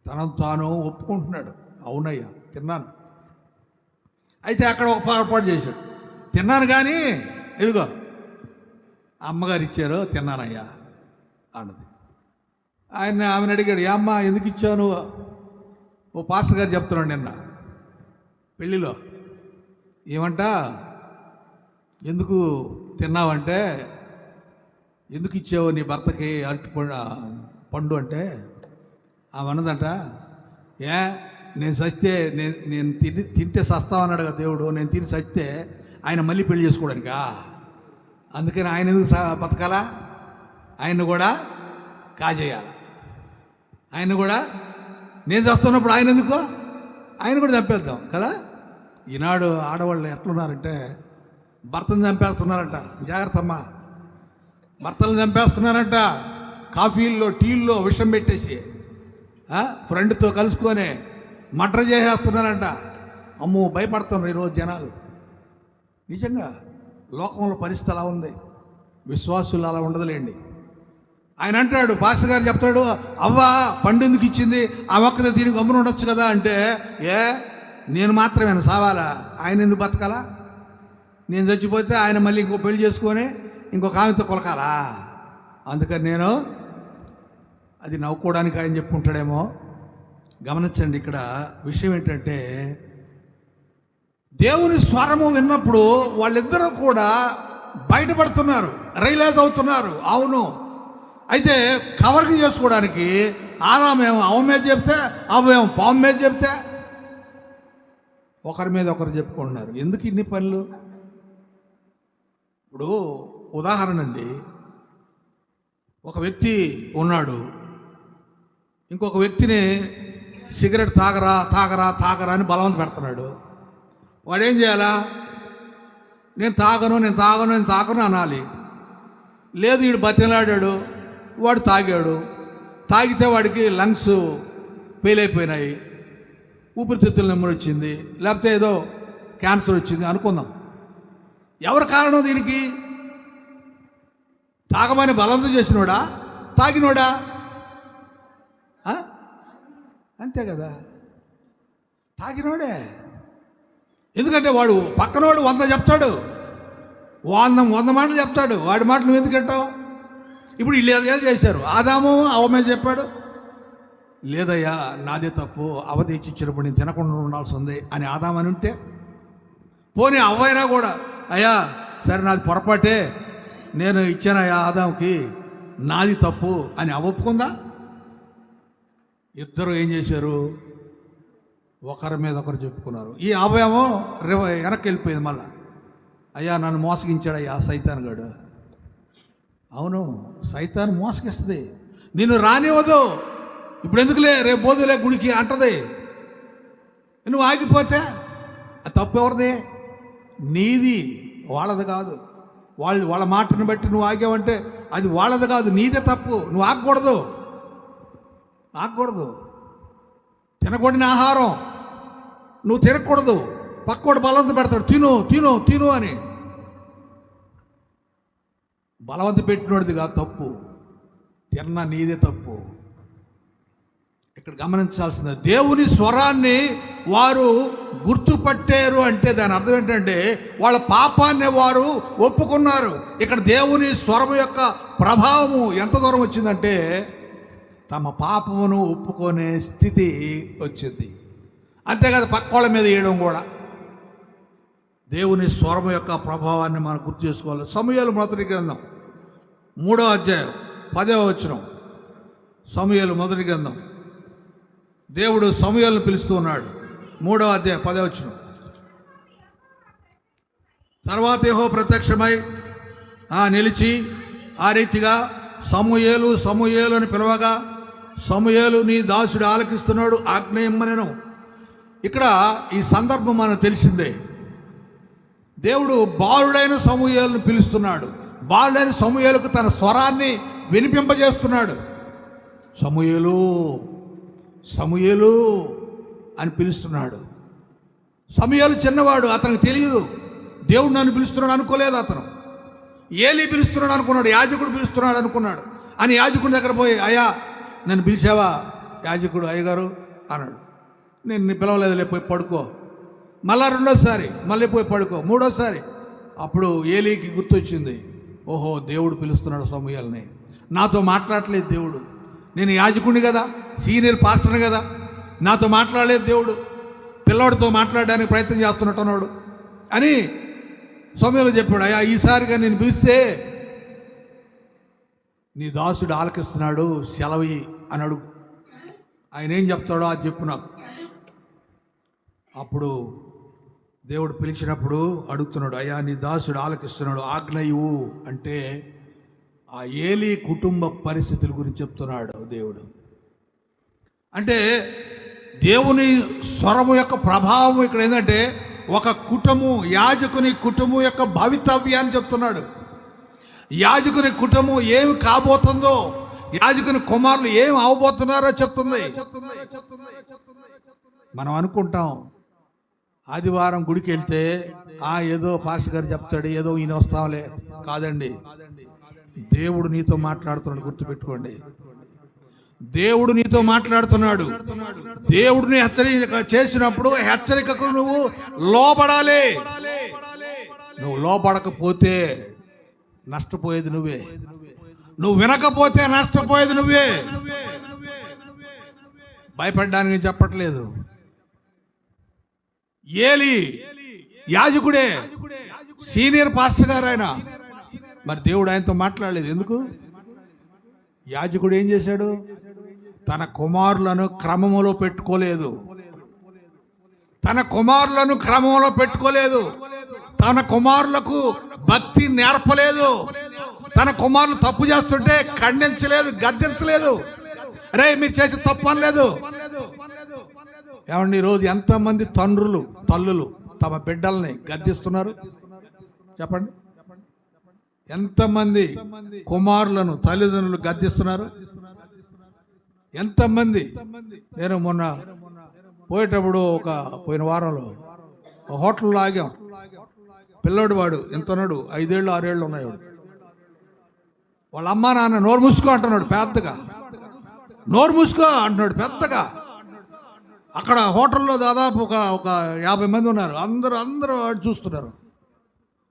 తనను తాను ఒప్పుకుంటున్నాడు, అవునయ్యా తిన్నాను. అయితే అక్కడ ఒక పొరపాటు చేశాడు. తిన్నాను కానీ ఎదుగో అమ్మగారు ఇచ్చారు, తిన్నానయ్యా అన్నది. ఆమెను అడిగాడు, ఏ అమ్మ ఎందుకు ఇచ్చావు? ఓ పాస్టర్ గారు చెప్తున్నాడు నిన్న పెళ్ళిలో. ఏమంట, ఎందుకు తిన్నావంటే, ఎందుకు ఇచ్చావు నీ భర్తకి అరటి పండు అంటే ఆమె అన్నదంట, నేను చస్తే నేను తింటే చస్తామన్నాడు కదా దేవుడు, నేను తిని చస్తే ఆయన మళ్ళీ పెళ్లి చేసుకోవడానికా? అందుకని ఆయన ఎందుకు బతకాలా? ఆయన్ని కూడా కాజేయాలి. ఆయన కూడా నేను చస్తున్నప్పుడు ఆయన ఎందుకు? ఆయన కూడా చంపేద్దాం కదా. ఈనాడు ఆడవాళ్ళు ఎట్లున్నారంటే భర్తను చంపేస్తున్నారంట. జాగ్రత్త అమ్మా, భర్తలను చంపేస్తున్నారంట. కాఫీల్లో టీల్లో విషం పెట్టేసి ఫ్రెండ్తో కలుసుకొని మర్డర్ చేసేస్తున్నారంట. అమ్మో భయపడుతున్నారు ఈరోజు జనాలు. నిజంగా లోకంలో పరిస్థితి అలా ఉంది, విశ్వాసులు అలా ఉండదులేండి. ఆయన అంటాడు, పాస్టర్ గారు చెప్తాడు, అవ్వ పండు ఎందుకు ఇచ్చింది, ఆ ఒక్కదే దీనికి గమ్మున ఉండొచ్చు కదా అంటే, నేను మాత్రమే సావాలా? ఆయన ఎందుకు బతకాలా? నేను చచ్చిపోతే ఆయన మళ్ళీ ఇంకో పెళ్లి చేసుకొని ఇంకొక ఆమెతో కొలకాలా? అందుకని నేను అది నవ్వుకోవడానికి ఆయన చెప్పుకుంటాడేమో, గమనించండి, ఇక్కడ విషయం ఏంటంటే దేవుని స్వరము విన్నప్పుడు వాళ్ళిద్దరూ కూడా బయటపడుతున్నారు, రియలైజ్ అవుతున్నారు. అవును, అయితే కవర్కి చేసుకోవడానికి ఆదామేమో అవ మీద చెప్తే, అవేమో పాము మీద చెప్తే ఒకరి మీద ఒకరు చెప్పుకుంటున్నారు. ఎందుకు ఇన్ని పనులు? ఇప్పుడు ఉదాహరణ అండి, ఒక వ్యక్తి ఉన్నాడు, ఇంకొక వ్యక్తిని సిగరెట్ తాగరా తాగరా తాగరా అని బలవంత పెడుతున్నాడు. వాడు ఏం చేయాలా? నేను తాగను నేను తాగను నేను తాగను అనాలి. లేదు, వీడు బతిలాడాడు, వాడు తాగాడు, తాగితే వాడికి లంగ్స్ ఫెయిల్ అయిపోయినాయి, ఊపిరితిత్తుల నెమ్మది వచ్చింది, లేకపోతే ఏదో క్యాన్సర్ వచ్చింది అనుకుందాం. ఎవరు కారణం దీనికి? తాగమని బలవంతం చేసినోడా, తాగినోడా? అంతే కదా, తాగినోడే. ఎందుకంటే వాడు పక్కనోడు 100 చెప్తాడు, 100 మాటలు చెప్తాడు, వాడి మాటలు నువ్వు ఎందుకంటావు? ఇప్పుడు వీళ్ళు ఏదో చేశారు, ఆదాము అవ మీద చెప్పాడు, లేదయ్యా నాదే తప్పు, అవ తెచ్చిచ్చినప్పుడు నేను తినకుండా ఉండాల్సి ఉంది అని ఆదాము అని ఉంటే, పోనీ అవ్వైనా కూడా అయ్యా సరే నాది పొరపాటే, నేను ఇచ్చానయ్యా ఆదాముకి, నాది తప్పు అని అవ ఒప్పుకుందా? ఇద్దరు ఏం చేశారు? ఒకరి మీద ఒకరు చెప్పుకున్నారు. ఈ అవ్వేమో వెనక్కి వెళ్ళిపోయింది. మళ్ళా అయ్యా నన్ను మోసగించాడయ్యా సైతాన్ గాడు. అవును, సైతాన్ మోసగిస్తుంది, నిన్ను రానివ్వదు. ఇప్పుడు ఎందుకులే రేపు బోధులే గుడికి అంటది. నువ్వు ఆగిపోతే ఆ తప్పు ఎవరిది? నీది, వాళ్ళది కాదు. వాళ్ళ మాటను బట్టి నువ్వు ఆగావంటే అది వాళ్ళది కాదు, నీదే తప్పు. నువ్వు ఆగకూడదు. తినకూడని ఆహారం నువ్వు తినకూడదు. పక్కోడు బలవంత పెడతాడు, తిను తిను తిను అని. బలవంత పెట్టినోడిది కాదు తప్పు, తిన్న నీదే తప్పు. ఇక్కడ గమనించాల్సింది, దేవుని స్వరాన్ని వారు గుర్తుపట్టారు అంటే దాని అర్థం ఏంటంటే వాళ్ళ పాపాన్ని వారు ఒప్పుకున్నారు. ఇక్కడ దేవుని స్వరం యొక్క ప్రభావము ఎంత దూరం వచ్చిందంటే తమ పాపమును ఒప్పుకునే స్థితి వచ్చింది. అంతేకాదు పక్కోళ్ళ మీద వేయడం కూడా. దేవుని స్వరం యొక్క ప్రభావాన్ని మనం గుర్తు చేసుకోవాలి. సమూయేలు మొదటి గ్రంథం 3వ అధ్యాయం 10వ వచనం. సమూయేలు మొదటి గ్రంథం, దేవుడు సమూయేలును పిలుస్తూ ఉన్నాడు. 3వ అధ్యాయం 10వ వచనం. తర్వాత యెహోవా ప్రత్యక్షమై నిలిచి ఆ రీతిగా సమూయేలు సమూయేలు అని పిలవగా, సమూయేలు నీ దాసుడు ఆలకిస్తున్నాడు, ఆజ్ఞ ఇమ్మనెను. ఇక్కడ ఈ సందర్భం మనకు తెలిసిందే. దేవుడు బాలుడైన సమూయేలును పిలుస్తున్నాడు. బాలుడైన సమూయేలుకు తన స్వరాన్ని వినిపింపజేస్తున్నాడు. సమూయేలు సమూయేలు అని పిలుస్తున్నాడు. సమూయేలు చిన్నవాడు, అతనికి తెలియదు. దేవుడు నన్ను పిలుస్తున్నాడు అనుకోలేదు. అతను ఏలీ పిలుస్తున్నాడు అనుకున్నాడు, యాజకుడు పిలుస్తున్నాడు అనుకున్నాడు. అని యాజకుడి దగ్గర పోయి, అయ్యా నన్ను పిలిచావా? యాజకుడు అయ్యగారు అన్నాడు. నేను పిలవలేదులే, పోయి పడుకో. మళ్ళా 2వసారి మళ్ళీ పోయి పడుకో. 3వసారి అప్పుడు ఏలీకి గుర్తొచ్చింది, ఓహో దేవుడు పిలుస్తున్నాడు సమూయేలుని, నాతో మాట్లాడలేదు దేవుడు, నేను యాజకుడిని కదా, సీనియర్ పాస్టర్ని కదా, నాతో మాట్లాడలేదు దేవుడు, పిల్లవాడితో మాట్లాడడానికి ప్రయత్నం చేస్తున్నట్టున్నాడు అని సమూయేలు చెప్పాడు. అయ్యా ఈసారిగా నేను పిలిస్తే నీ దాసుడు ఆలకిస్తున్నాడు, సెలవి అని అడుగు. ఆయన ఏం చెప్తాడో అది చెప్పు నాకు. అప్పుడు దేవుడు పిలిచినప్పుడు అడుగుతున్నాడు, అయ్యా నీ దాసుడు ఆలకిస్తున్నాడు, ఆజ్ఞ ఇవ్వు అంటే ఆ ఏలీ కుటుంబ పరిస్థితుల గురించి చెప్తున్నాడు దేవుడు. అంటే దేవుని స్వరము యొక్క ప్రభావం ఇక్కడ ఏంటంటే ఒక కుటుంబం, యాజకుని కుటుంబం యొక్క భవితవ్యాన్ని చెప్తున్నాడు. యాజకుని కుటుంబం ఏమి కాబోతుందో, యాజకుని కుమారులు ఏమి అవబోతున్నారో చెప్తుంది. మనం అనుకుంటాం ఆదివారం గుడికి వెళ్తే ఏదో పాస్టర్ గారు చెప్తాడు, ఏదో ఈయన వస్తాంలే. కాదండి, దేవుడు నీతో మాట్లాడుతున్నాడు. గుర్తుపెట్టుకోండి, దేవుడు నీతో మాట్లాడుతున్నాడు. దేవుడిని హెచ్చరిక చేసినప్పుడు హెచ్చరికకు నువ్వు లోబడాలి. నువ్వు లోబడకపోతే నష్టపోయేది నువ్వే, నువ్వు వినకపోతే నష్టపోయేది నువ్వే. భయపడడానికి చెప్పట్లేదు. ఏలి యాజకుడే, సీనియర్ పాస్టర్ గారు ఆయన. మరి దేవుడు ఆయనతో మాట్లాడలేదు ఎందుకు? యాజకుడు ఏం చేశాడు? తన కుమారులను క్రమములో పెట్టుకోలేదు. తన కుమారులను క్రమంలో పెట్టుకోలేదు. తన కుమారులకు భక్తి నేర్పలేదు. తన కుమారులు తప్పు చేస్తుంటే ఖండించలేదు, గద్దించలేదు. అరే మీరు చేసే తప్పు అనలేదు. ఏమండి, ఈరోజు ఎంతమంది తండ్రులు తల్లులు తమ బిడ్డల్ని గద్దిస్తున్నారు చెప్పండి? ఎంతమంది కుమారులను తల్లిదండ్రులు గద్దిస్తున్నారు? ఎంతమంది? నేను మొన్న పోయేటప్పుడు పోయిన వారంలో హోటల్లో ఆగాం. పిల్లోడు వాడు ఎంతన్నాడు, 5 ఏళ్ళు 6 ఏళ్ళు ఉన్నాయి. వాళ్ళ అమ్మా నాన్న నోరు మూసుకో అంటున్నాడు పెద్దగా, నోరు మూసుకో అంటున్నాడు పెద్దగా. అక్కడ హోటల్లో దాదాపు ఒక 50 మంది ఉన్నారు. అందరూ వాడు చూస్తున్నారు.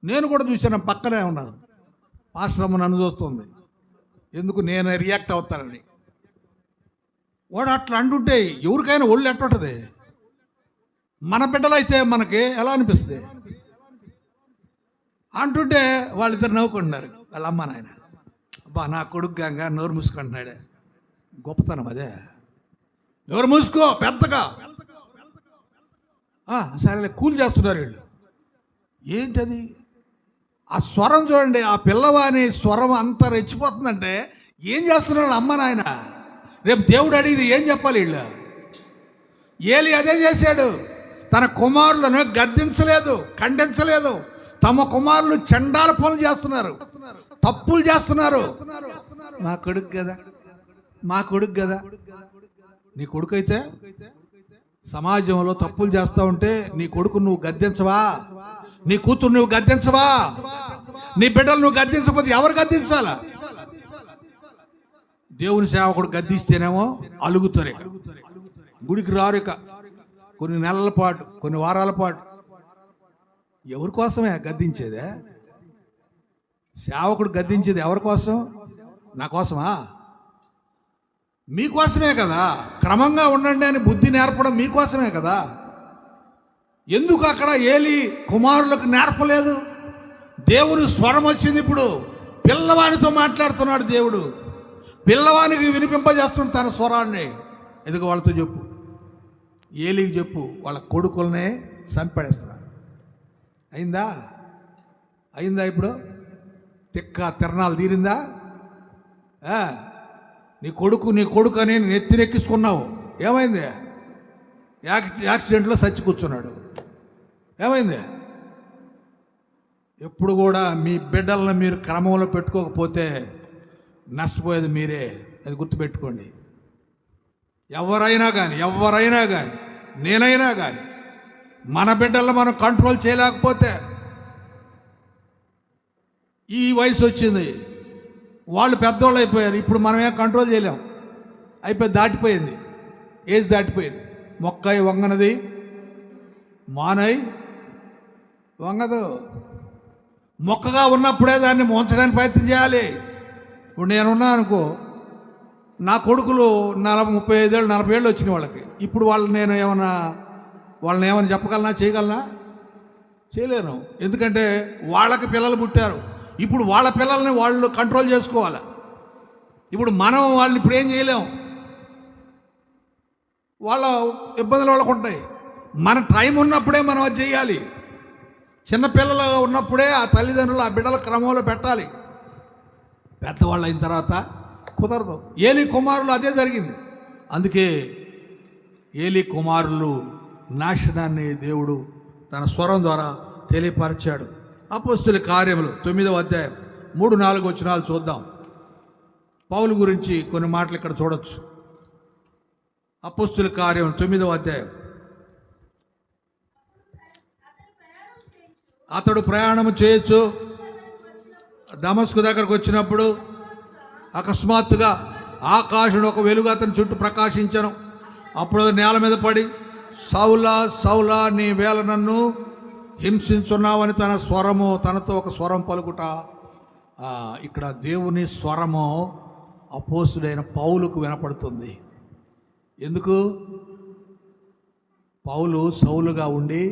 నేను కూడా చూశాను, పక్కనే ఉన్నాను. పాస్టర్ అమ్మ నన్ను చూస్తుంది, ఎందుకు నేను రియాక్ట్ అవుతానని. వాడు అట్లా అంటుంటే ఎవరికైనా ఒళ్ళు ఎట్టుంటుంది? మన బిడ్డలైతే మనకి ఎలా అనిపిస్తుంది? అంటుంటే వాళ్ళిద్దరు నవ్వుకుంటున్నారు, వాళ్ళ అమ్మ నాయన. అబ్బా నా కొడుకు గంగా నోరు మూసుకుంటున్నాడే, గొప్పతనం అదే. నోరు మూసుకో పెద్దగా. సరేలే కూల్ చేస్తున్నారు వీళ్ళు. ఏంటది? ఆ స్వరం చూడండి, ఆ పిల్లవాని స్వరం అంతా రెచ్చిపోతుందంటే ఏం చేస్తున్నాడు అమ్మ నాయన? రేపు దేవుడు అడిగితే ఏం చెప్పాలి వీళ్ళు? ఏలి అదే చేశాడు. తన కుమారులను గద్దించలేదు, ఖండించలేదు. తమ కుమారులు చండాల పనులు చేస్తున్నారు, తప్పులు చేస్తున్నారు. మా కొడుకు కదా, మా కొడుకు కదా. నీ కొడుకు అయితే సమాజంలో తప్పులు చేస్తూ ఉంటే నీ కొడుకు నువ్వు గద్దించవా? నీ కూతురు నువ్వు గద్దించవా? నీ బిడ్డలు నువ్వు గద్దించకపోతే ఎవరు గద్దించాలా? దేవుని సేవకుడు గద్దిస్తేనేమో అలుగుతారు, ఇక గుడికి రారు. ఇక కొన్ని నెలల పాటు, కొన్ని వారాల పాటు. ఎవరి కోసమే గద్దించేదే? సేవకుడు గద్దించేది ఎవరి కోసం? నా కోసమా? మీకోసమే కదా. క్రమంగా ఉండండి అని బుద్ధి నేర్పడం మీకోసమే కదా. ఎందుకు అక్కడ ఏలి కుమారులకు నేర్పలేదు? దేవుని స్వరం వచ్చింది. ఇప్పుడు పిల్లవానితో మాట్లాడుతున్నాడు దేవుడు. పిల్లవానికి వినిపింపజేస్తున్నాడు తన స్వరాన్ని. ఎందుకు వాళ్ళతో చెప్పు, ఏలికి చెప్పు, వాళ్ళ కొడుకులనే చంపేస్తున్నారు. అయిందా? ఇప్పుడు తిరణాలు తీరిందా? నీ కొడుకు అని నెత్తినెక్కించుకున్నావు. ఏమైంది? యాక్సిడెంట్లో చచ్చి కూర్చున్నాడు. ఏమైంది? ఎప్పుడు కూడా మీ బిడ్డలను మీరు క్రమంలో పెట్టుకోకపోతే నష్టపోయేది మీరే. అది గుర్తుపెట్టుకోండి. ఎవరైనా కానీ నేనైనా కానీ మన బిడ్డలను మనం కంట్రోల్ చేయలేకపోతే, ఈ వయసు వచ్చింది, వాళ్ళు పెద్దవాళ్ళు అయిపోయారు, ఇప్పుడు మనం ఏం కంట్రోల్ చేయలేం. దాటిపోయింది, ఏజ్ దాటిపోయింది. మొక్కయి వంగనది మానై వంగదు. మొక్కగా ఉన్నప్పుడే దాన్ని ముంచడానికి ప్రయత్నం చేయాలి. ఇప్పుడు నేనున్నా అనుకో, నా కొడుకులు 35 ఏళ్ళు 40 ఏళ్ళు వచ్చిన వాళ్ళకి, ఇప్పుడు వాళ్ళని ఏమైనా చెప్పగలనా, చేయగలనా? చేయలేను. ఎందుకంటే వాళ్ళకి పిల్లలు పుట్టారు. ఇప్పుడు వాళ్ళ పిల్లల్ని వాళ్ళు కంట్రోల్ చేసుకోవాలి. ఇప్పుడు మనం వాళ్ళని ఇప్పుడు ఏం చేయలేం. వాళ్ళ ఇబ్బందులు వాళ్ళకు ఉంటాయి. మన టైం ఉన్నప్పుడే మనం అది చేయాలి. చిన్నపిల్లలు ఉన్నప్పుడే ఆ తల్లిదండ్రులు ఆ బిడ్డల క్రమంలో పెట్టాలి. పెద్దవాళ్ళు అయిన తర్వాత కుదరదు. ఏలి కుమారులు అదే జరిగింది. అందుకే ఏలి కుమారులు నాశనాన్ని దేవుడు తన స్వరం ద్వారా తెలియపరిచాడు. అపోస్తుల కార్యములు 9వ అధ్యాయం 3-4 వచనాలు చూద్దాం. పౌలు గురించి కొన్ని మాటలు ఇక్కడ చూడొచ్చు. అపోస్తుల కార్యం 9వ అధ్యాయం. అతడు ప్రయాణం చేయొచ్చు. దమస్కు దగ్గరకు వచ్చినప్పుడు అకస్మాత్తుగా ఆకాశంలో ఒక వెలుగు అతని చుట్టూ ప్రకాశించను. అప్పుడు నేల మీద పడి, సౌలా సౌలా నీ వేళ నన్ను హింసించున్నావని తనతో ఒక స్వరం పలుకుట. ఇక్కడ దేవుని స్వరము అపోస్తుడైన పౌలుకు వినపడుతుంది. ఎందుకు? పౌలు సౌలుగా ఉండి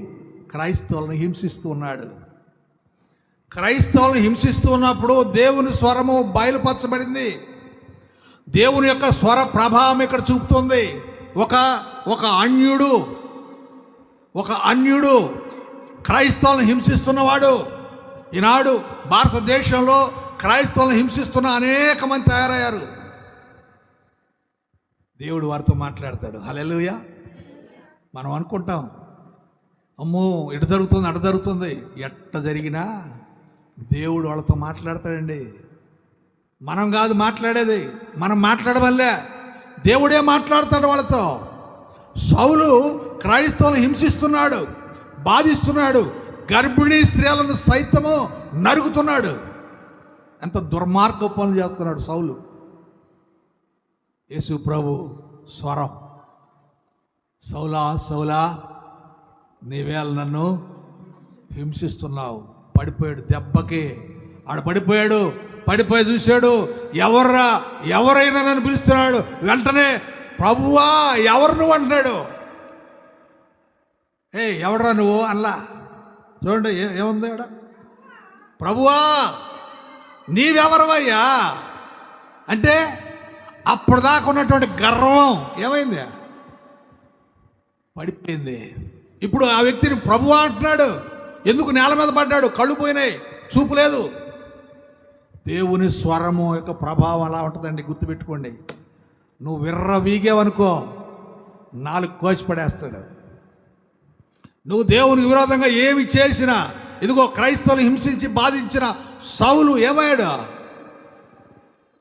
క్రైస్తవులను హింసిస్తూ ఉన్నాడు. క్రైస్తవులను హింసిస్తూ ఉన్నప్పుడు దేవుని స్వరము బయలుపరచబడింది. దేవుని యొక్క స్వర ప్రభావం ఇక్కడ చూపుతుంది. ఒక అన్యుడు క్రైస్తవులను హింసిస్తున్నవాడు. ఈనాడు భారతదేశంలో క్రైస్తవులను హింసిస్తున్న అనేక మంది తయారయ్యారు. దేవుడు వారితో మాట్లాడతాడు. హల్లెలూయా. మనం అనుకుంటాం, అమ్మో ఇటు జరుగుతుంది అటు జరుగుతుంది. ఎట్ట జరిగినా దేవుడు వాళ్ళతో మాట్లాడతాడండి. మనం కాదు మాట్లాడేది, మనం మాట్లాడవల్లే దేవుడే మాట్లాడతాడు వాళ్ళతో. సౌలు క్రైస్తవులను హింసిస్తున్నాడు, బాధిస్తున్నాడు, గర్భిణీ స్త్రీలను సైతము నరుగుతున్నాడు. ఎంత దుర్మార్గ పనులు చేస్తున్నాడు సౌలు. యేసు ప్రభు స్వరం, సౌలా సౌలా నీవేళ నన్ను హింసిస్తున్నావు. పడిపోయాడు దెబ్బకి. ఆడ పడిపోయి చూశాడు, ఎవరైనా నన్ను పిలుస్తున్నాడు. వెంటనే ప్రభువా ఎవరు నువ్వు అంటున్నాడు. ఎవడరా నువ్వు అల్లా. చూడండి ఏముంది ఆడ, ప్రభువా నీవెవరవయ్యా అంటే అప్పటిదాకా ఉన్నటువంటి గర్వం ఏమైంది? పడిపోయింది. ఇప్పుడు ఆ వ్యక్తిని ప్రభువా అంటున్నాడు. ఎందుకు? నేల మీద పడ్డాడు, కళ్ళు పోయినాయి, చూపు లేదు. దేవుని స్వరము యొక్క ప్రభావం అలా ఉంటుందండి, గుర్తుపెట్టుకోండి. నువ్వు విర్ర వీగేవనుకో 4 కోసి పడేస్తాడు. నువ్వు దేవునికి విరోధంగా ఏమి చేసినా, ఇదిగో క్రైస్తవులు హింసించి బాధించిన సౌలు ఏమయ్యాడు?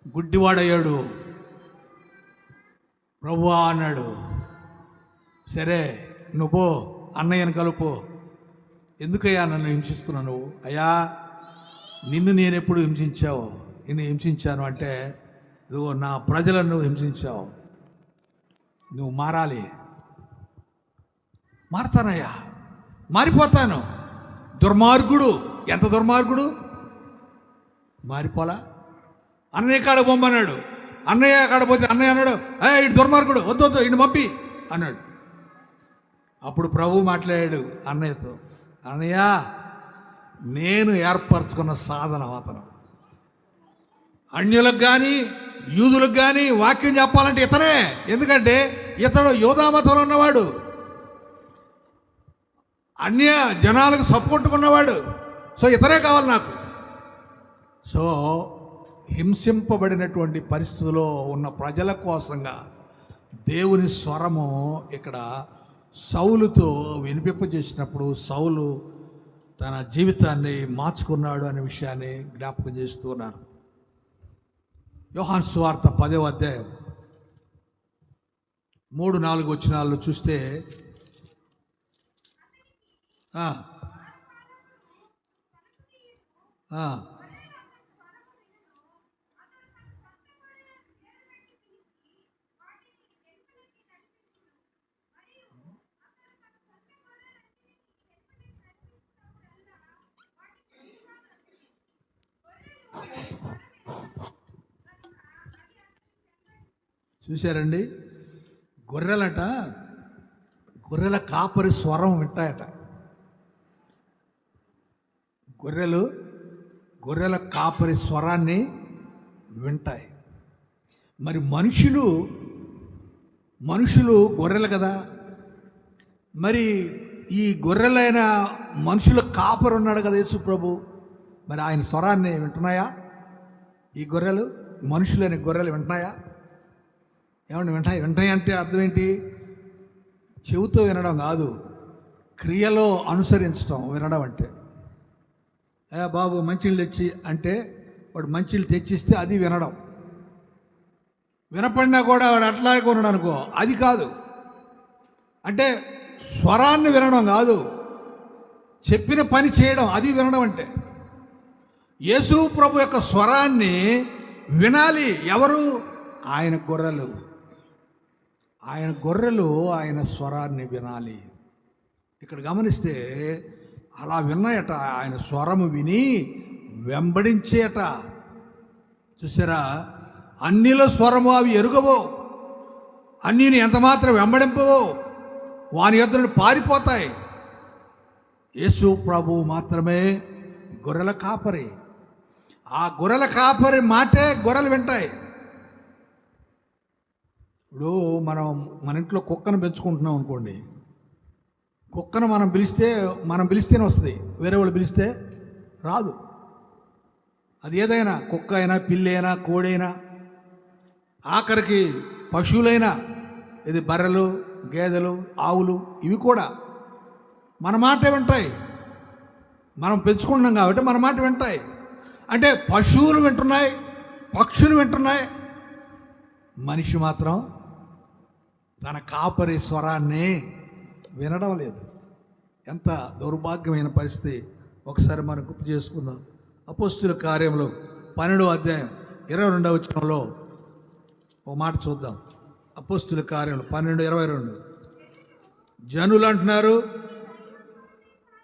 గుడ్డివాడయ్యాడు. ప్రభువా అన్నాడు. సరే నువ్వు అన్నయ్యను కలుపు. ఎందుకయ్యా నన్ను హింసిస్తున్నావు నువ్వు? అయ్యా నిన్ను నేను ఎప్పుడు హింసించావు? నిన్ను హింసించాను అంటే ఇదిగో నా ప్రజలను నువ్వు హింసించావు, నువ్వు మారాలి. మారతానయ్యా, మారిపోతాను. దుర్మార్గుడు, ఎంత దుర్మార్గుడు, మారిపోలా. అన్నయ్య కాడ బొమ్మన్నాడు. అన్నయ్య కాడ పోతే అన్నయ్య అన్నాడు, ఇటు దుర్మార్గుడు, వద్దు ఇటు పంపి అన్నాడు. అప్పుడు ప్రభు మాట్లాడాడు అన్నయ్యతో, అన్నయ్య నేను ఏర్పరచుకున్న సాధనం అతను. అన్యులకు కానీ యూదులకు కానీ వాక్యం చెప్పాలంటే ఇతనే. ఎందుకంటే ఇతడు యోధా మతంలో ఉన్నవాడు, అన్య జనాలకు సపోర్టుకున్నవాడు. సో ఇతనే కావాలి నాకు. సో హింసింపబడినటువంటి పరిస్థితుల్లో ఉన్న ప్రజల కోసంగా దేవుని స్వరము ఇక్కడ సౌలుతో వినిపింపజేసినప్పుడు సౌలు తన జీవితాన్ని మార్చుకున్నాడు అనే విషయాన్ని జ్ఞాపకం చేస్తూ ఉన్నారు. యోహాను సువార్త 10వ అధ్యాయం 3-4 వచనాల్లో చూస్తే చూశారండి, గొర్రెల కాపరి స్వరం వింటాయట. గొర్రెల కాపరి స్వరాన్ని వింటాయి. మరి మనుషులు గొర్రెలు కదా. మరి ఈ గొర్రెలైన మనుషుల కాపరి ఉన్నాడు కదా యేసు ప్రభు. మరి ఆయన స్వరాన్ని వింటున్నాయా? ఈ గొర్రెలు, మనుషులైన గొర్రెలు వింటున్నాయా? ఏమండి వింటాయి అంటే అర్థం ఏంటి? చెవుతో వినడం కాదు, క్రియలో అనుసరించడం వినడం అంటే. బాబు మంచిళ్ళు తెచ్చి అంటే వాడు మంచిళ్ళు తెచ్చిస్తే అది వినడం. వినపడినా కూడా వాడు అట్లాగే ఉన్నాడు అనుకో, అది కాదు. అంటే స్వరాన్ని వినడం కాదు, చెప్పిన పని చేయడం, అది వినడం అంటే. యేసు ప్రభు యొక్క స్వరాన్ని వినాలి. ఎవరు? ఆయన గొర్రెలు. ఆయన స్వరాన్ని వినాలి. ఇక్కడ గమనిస్తే అలా విన్నాయట. ఆయన స్వరము విని వెంబడించేట. చూసారా, అన్నిల స్వరము అవి ఎరుగవు. అన్నీని ఎంత మాత్రం వెంబడింపవు, వాని యొద్ద నుండి పారిపోతాయి. యేసు ప్రభు మాత్రమే గొర్రెల కాపరి. ఆ గొర్రెల కాపరి మాటే గొర్రెలు వింటాయి. ఇప్పుడు మన ఇంట్లో కుక్కను పెంచుకుంటున్నాం అనుకోండి, కుక్కను మనం పిలిస్తేనే వస్తుంది, వేరే వాళ్ళు పిలిస్తే రాదు. అది ఏదైనా, కుక్క అయినా, పిల్లి అయినా, కోడైనా, ఆఖరికి పశువులైనా, ఇది బర్రెలు, గేదెలు, ఆవులు, ఇవి కూడా మన మాట వింటాయి. మనం పెంచుకుంటున్నాం కాబట్టి మన మాట వింటాయి. అంటే పశువులు వింటున్నాయి, పక్షులు వింటున్నాయి, మనిషి మాత్రం తన కాపరి స్వరాన్ని వినడం లేదు. ఎంత దౌర్భాగ్యమైన పరిస్థితి ఒకసారి మనం గుర్తు చేసుకుందాం. అపోస్తుల కార్యములు 12వ అధ్యాయం 22వ వచనంలో ఒక మాట చూద్దాం. అపోస్తుల కార్యములు 12:22. జనులు అంటున్నారు,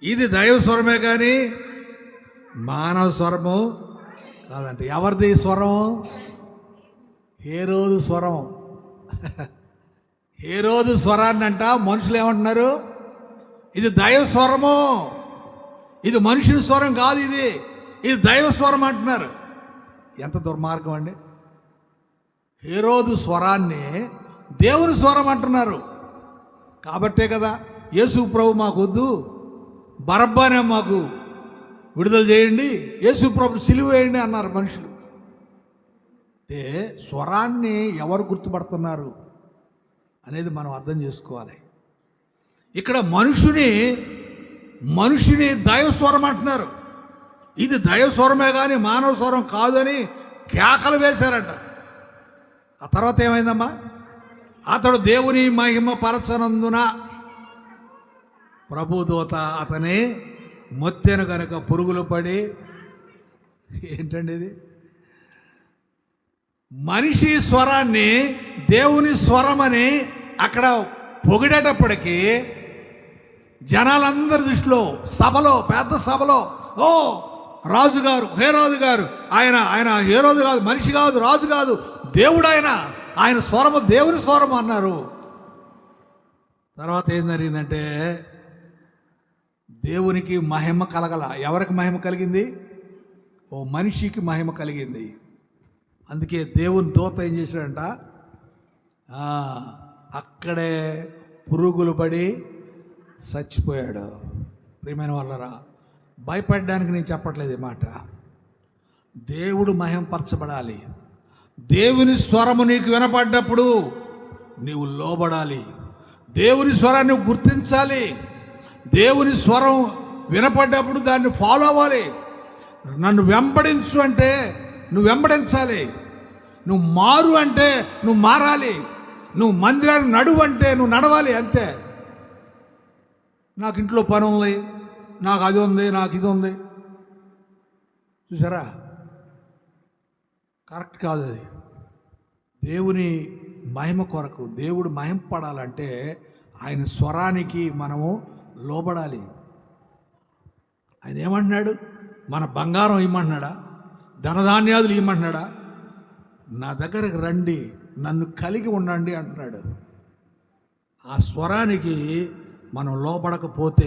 ఇది దైవ స్వరమే కానీ మానవ స్వరము కాదంట. ఎవరిది స్వరం? హేరోదు స్వరం. హేరోదు స్వరాన్ని అంట మనుషులు ఏమంటున్నారు, ఇది దైవ స్వరము, ఇది మనుషుని స్వరం కాదు, ఇది దైవ స్వరం అంటున్నారు. ఎంత దుర్మార్గం అండి! హేరోదు స్వరాన్ని దేవుని స్వరం అంటున్నారు. కాబట్టే కదా యేసు ప్రభు మాకు వద్దు, బరబ్బానే మాకు విడుదల చేయండి, యేసు ప్రభు సిలువ వేయండి అన్నారు మనుషులు. అంటే స్వరాన్ని ఎవరు గుర్తుపడుతున్నారు అనేది మనం అర్థం చేసుకోవాలి. ఇక్కడ మనుషుని దైవ స్వరం అంటున్నారు. ఇది దైవ స్వరమే కానీ మానవ స్వరం కాదని కేకలు వేశారంట. ఆ తర్వాత ఏమైందమ్మా? అతడు దేవుని మహిమ పరచనందున ప్రభుదూత అతని మొత్తెను కనుక పురుగులు పడి, ఏంటండి ఇది? మనిషి స్వరాన్ని దేవుని స్వరమని అక్కడ పొగిడేటప్పటికీ జనాలందరి దృష్టిలో, సభలో, పెద్ద సభలో, ఓ రాజుగారు, హేరోదు గారు, ఆయన హేరోదు కాదు, మనిషి కాదు, రాజు కాదు, దేవుడు ఆయన స్వరము దేవుని స్వరము అన్నారు. తర్వాత ఏం జరిగిందంటే దేవునికి మహిమ కలగల. ఎవరికి మహిమ కలిగింది? ఓ మనిషికి మహిమ కలిగింది. అందుకే దేవుని దూత ఏం చేశాడంట, అక్కడే పురుగులు పడి చచ్చిపోయాడు. ప్రియమైన వాళ్ళరా, భయపడడానికి నేను చెప్పట్లేదు ఈ మాట. దేవుడు మహిమపరచబడాలి. దేవుని స్వరము నీకు వినపడ్డప్పుడు నీవు లోబడాలి. దేవుని స్వరాన్ని నువ్వు గుర్తించాలి. దేవుని స్వరం వినపడ్డప్పుడు దాన్ని ఫాలో అవ్వాలి. నన్ను వెంబడించు అంటే నువ్వు వెంబడించాలి. నువ్వు మారు అంటే నువ్వు మారాలి. నువ్వు మందిరానికి నడువు అంటే నువ్వు నడవాలి. అంతే. నాకు ఇంట్లో పని ఉంది, నాకు అది ఉంది, నాకు ఇది ఉంది, చూసారా? కరెక్ట్ కాదు అది. దేవుని మహిమ కొరకు, దేవుడు మహిమ పడాలంటే ఆయన స్వరానికి మనము లోబడాలి. ఆయన ఏమంటున్నాడు? మన బంగారం ఇమ్మంటున్నాడా? ధనధాన్యాదులు ఇమ్మంటున్నాడా? నా దగ్గరకు రండి, నన్ను కలిగి ఉండండి అంటున్నాడు. ఆ స్వరానికి మనం లోపడకపోతే,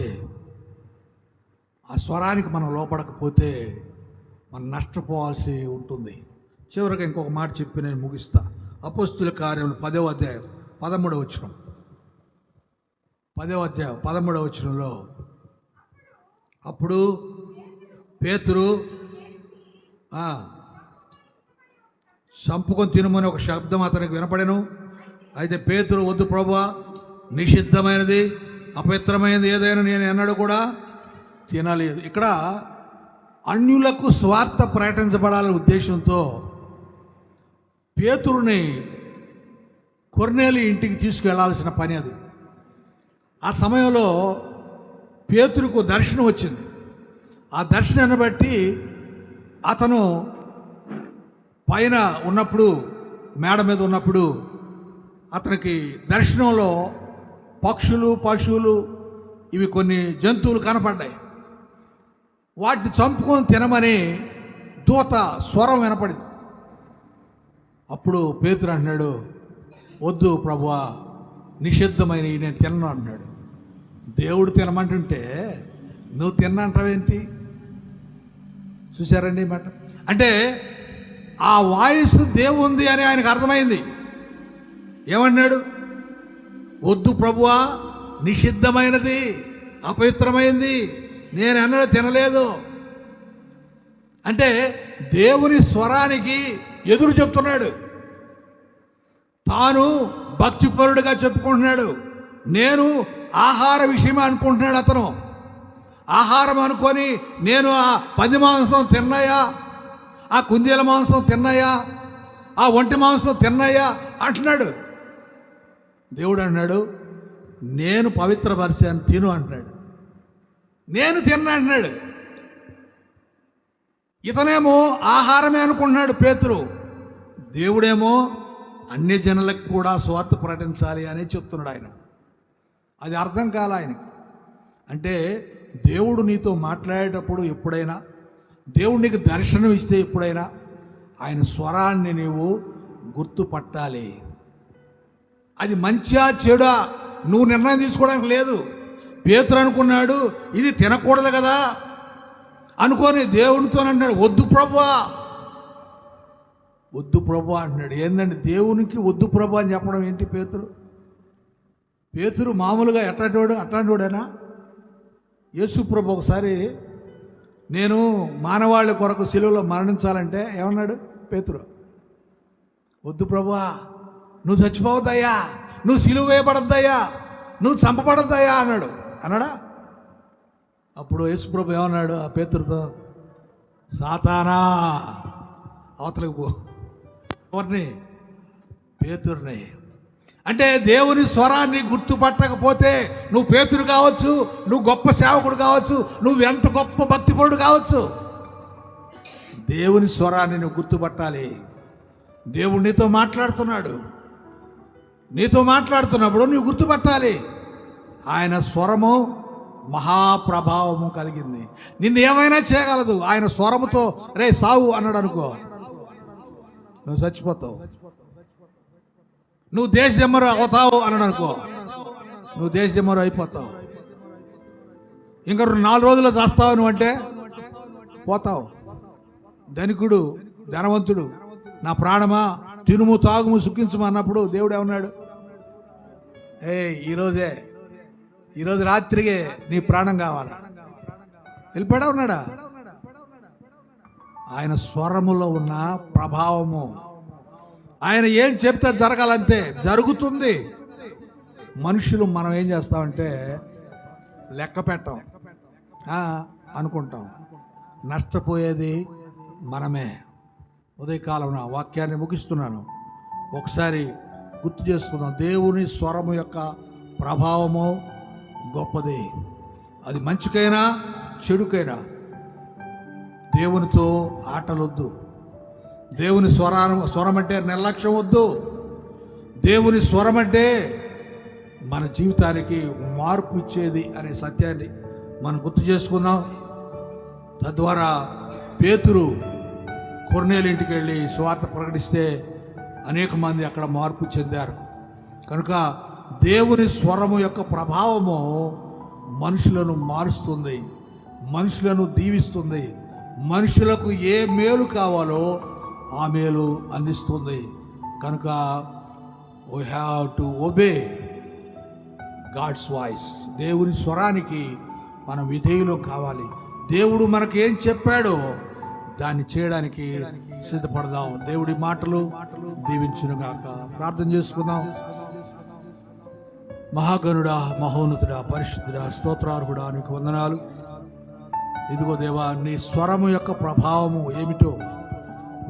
మనం నష్టపోవాల్సి ఉంటుంది. చివరికి ఇంకొక మాట చెప్పి నేను ముగిస్తా. అపోస్తుల కార్యములు 10వ అధ్యాయం 13వ వచనం. 10వ అధ్యాయం 13వ వచనంలో, అప్పుడు పేతురు చంపుకొని తినమని ఒక శబ్దం అతనికి వినపడెను. అయితే పేతురు, వద్దు ప్రభువా, నిషిద్ధమైనది, అపవిత్రమైనది ఏదైనా నేను ఎన్నడూ కూడా తినలేదు. ఇక్కడ అన్యులకు స్వార్థ ప్రకటించబడాలనే ఉద్దేశంతో పేతురుని కొర్నేలి ఇంటికి తీసుకువెళ్లాల్సిన పని అది. ఆ సమయంలో పేతురుకు దర్శనం వచ్చింది. ఆ దర్శనాన్ని బట్టి అతను పైన ఉన్నప్పుడు, మేడ మీద ఉన్నప్పుడు అతనికి దర్శనంలో పక్షులు, పశువులు, ఇవి కొన్ని జంతువులు కనపడ్డాయి. వాటిని చంపుకొని తినమని దూత స్వరం వినపడింది. అప్పుడు పేతురు అంటున్నాడు, వద్దు ప్రభువా, నిషిద్ధమైన నేను తినను అన్నాడు. దేవుడు తినమంటుంటే నువ్వు తిన్నంటావేంటి? చూసారండి మాట. అంటే ఆ వాయిస్ దేవుంది అని ఆయనకు అర్థమైంది. ఏమన్నాడు? వద్దు ప్రభువా, నిషిద్ధమైనది, అపవిత్రమైంది, నేను అన్నది తినలేదు. అంటే దేవుని స్వరానికి ఎదురు చెప్తున్నాడు. తాను భక్తిపరుడుగా చెప్పుకుంటున్నాడు. నేను ఆహార విషయం అనుకుంటున్నాడు అతను. ఆహారం అనుకొని నేను ఆ పంది మాంసం తిన్నాయా, ఆ కుందేల మాంసం తిన్నాయా, ఆ ఒంటి మాంసం తిన్నాయా అంటున్నాడు. దేవుడు అన్నాడు, నేను పవిత్రపరిచాను, తిను అంటున్నాడు. నేను తిన్నా అంటున్నాడు. ఇతనేమో ఆహారమే అనుకుంటున్నాడు పేతురు. దేవుడేమో అన్ని జనులకు కూడా స్వార్థ ప్రకటించాలి అని చెప్తున్నాడు ఆయన. అది అర్థం కాల ఆయనకి. అంటే దేవుడు నీతో మాట్లాడేటప్పుడు ఎప్పుడైనా, దేవుడు నీకు దర్శనం ఇస్తే ఎప్పుడైనా ఆయన స్వరాన్ని నీవు గుర్తుపట్టాలి. అది మంచిగా చెడా నువ్వు నిర్ణయం తీసుకోవడానికి లేదు. పేతురు అనుకున్నాడు ఇది తినకూడదు కదా అనుకొని దేవునితో అన్నాడు, వద్దు ప్రభువా, వద్దు ప్రభువా అంటున్నాడు. ఏందండి దేవునికి వద్దు ప్రభు అని చెప్పడం ఏంటి? పేతురు మామూలుగా అట్లాంటివాడేనా? యేసు ప్రభు ఒకసారి నేను మానవాళి కొరకు సిలువలో మరణించాలంటే ఏమన్నాడు పేతురు? వద్దు ప్రభువా, నువ్వు చచ్చిపోవద్దయ్యా, నువ్వు సిలువ వేయబడద్దయ్యా, నువ్వు చంపబడద్దయ్యా అన్నాడా? అప్పుడు యేసు ప్రభు ఏమన్నాడు ఆ పేతురుతో? సాతానా, అవతలకు పో. ఎవరిని? పేతురుని. అంటే దేవుని స్వరాన్ని గుర్తుపట్టకపోతే నువ్వు పేతురు కావచ్చు, నువ్వు గొప్ప సేవకుడు కావచ్చు, నువ్వు ఎంత గొప్ప భక్తిపరుడు కావచ్చు, దేవుని స్వరాన్ని నువ్వు గుర్తుపట్టాలి. దేవుడు నీతో మాట్లాడుతున్నాడు. నీతో మాట్లాడుతున్నప్పుడు నువ్వు గుర్తుపట్టాలి. ఆయన స్వరము మహాప్రభావము కలిగింది. నిన్ను ఏమైనా చేయగలదు. ఆయన స్వరముతో రే సావు అన్నాడు అనుకో, నువ్వు చచ్చిపోతావు. నువ్వు దేశదిమ్మరు అవుతావు అన్నాడు అనుకో, నువ్వు దేశదిమ్మరు అయిపోతావు. ఇంకా 4 రోజుల్లో చేస్తావు నువ్వు అంటే పోతావు. ధనికుడు, ధనవంతుడు, నా ప్రాణమా తినుము తాగుము సుఖించుము అన్నప్పుడు దేవుడు ఏమన్నాడు? ఈరోజు రాత్రికే నీ ప్రాణం కావాలా? వెళ్ళిపోయాడా ఉన్నాడా? ఆయన స్వరములో ఉన్న ప్రభావము, ఆయన ఏం చెప్తే జరగాలంతే జరుగుతుంది. మనుషులు మనం ఏం చేస్తామంటే లెక్క పెట్టాం అనుకుంటాం. నష్టపోయేది మనమే. ఉదయకాలం వాక్యాన్ని ముగిస్తున్నాను. ఒకసారి గుర్తు చేసుకుందాం. దేవుని స్వరము యొక్క ప్రభావము గొప్పది. అది మంచికైనా చెడుకైనా. దేవునితో ఆటలొద్దు. దేవుని స్వరం అంటే నిర్లక్ష్యం వద్దు. దేవుని స్వరం అంటే మన జీవితానికి మార్పు ఇచ్చేది అనే సత్యాన్ని మనం గుర్తు చేసుకుందాం. తద్వారా పేతురు కొర్నేలు ఇంటికి వెళ్ళి సువార్త ప్రకటిస్తే అనేక మంది అక్కడ మార్పు చెందారు. కనుక దేవుని స్వరము యొక్క ప్రభావము మనుషులను మారుస్తుంది, మనుషులను దీవిస్తుంది, మనుషులకు ఏ మేలు కావాలో ఆ మేలు అందిస్తుంది. కనుక we have to obey God's voice. దేవుని స్వరానికి మనం విధేయులు కావాలి. దేవుడు మనకు ఏం చెప్పాడో దాన్ని చేయడానికి సిద్ధపడదాం. దేవుడి మాటలు దీవించునుగాక. ప్రార్థన చేసుకుందాం. మహాగణుడా, మహోన్నతుడా, పరిశుద్ధుడా, స్తోత్రార్హుడా, నీకు వందనాలు. ఇదిగో దేవా, నీ స్వరము యొక్క ప్రభావము ఏమిటో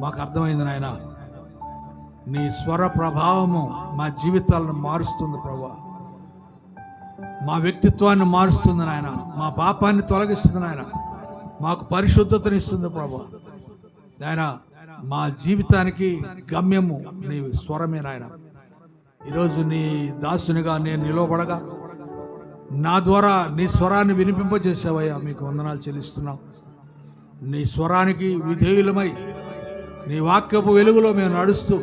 మాకు అర్థమైంది నాయన. నీ స్వర ప్రభావము మా జీవితాలను మారుస్తుంది ప్రభువా. మా వ్యక్తిత్వాన్ని మారుస్తుంది నాయన. మా పాపాన్ని తొలగిస్తుంది నాయన. మాకు పరిశుద్ధతనిస్తుంది ప్రభువా. నాయన, మా జీవితానికి గమ్యము నీ స్వరమే నాయన. ఈరోజు నీ దాసునిగా నేను నిలవబడగా నా ద్వారా నీ స్వరాన్ని వినిపింపజేసావయ్యా. మీకు వందనాలు చెల్లిస్తున్నాం. నీ స్వరానికి విధేయులమై నీ వాక్యపు వెలుగులో మేము నడుస్తూ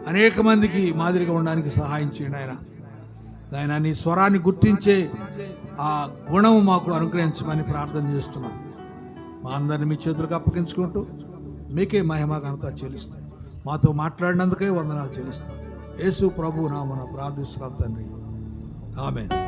అనేక మందికి మాదిరిగా ఉండడానికి సహాయం చేయండి ఆయన. ఆయన నీ స్వరాన్ని గుర్తించే ఆ గుణం మాకు అనుగ్రహించమని ప్రార్థన చేస్తున్నాం. మా అందరిని మీ చేతులకు అప్పగించుకుంటూ మీకే మహిమ ఘనత చెల్లిస్తాం. మాతో మాట్లాడినందుకే వందనాలు చెల్లిస్తాం. యేసు ప్రభు నామమున ప్రార్థిస్తున్నాం తండ్రి. ఆమేన్.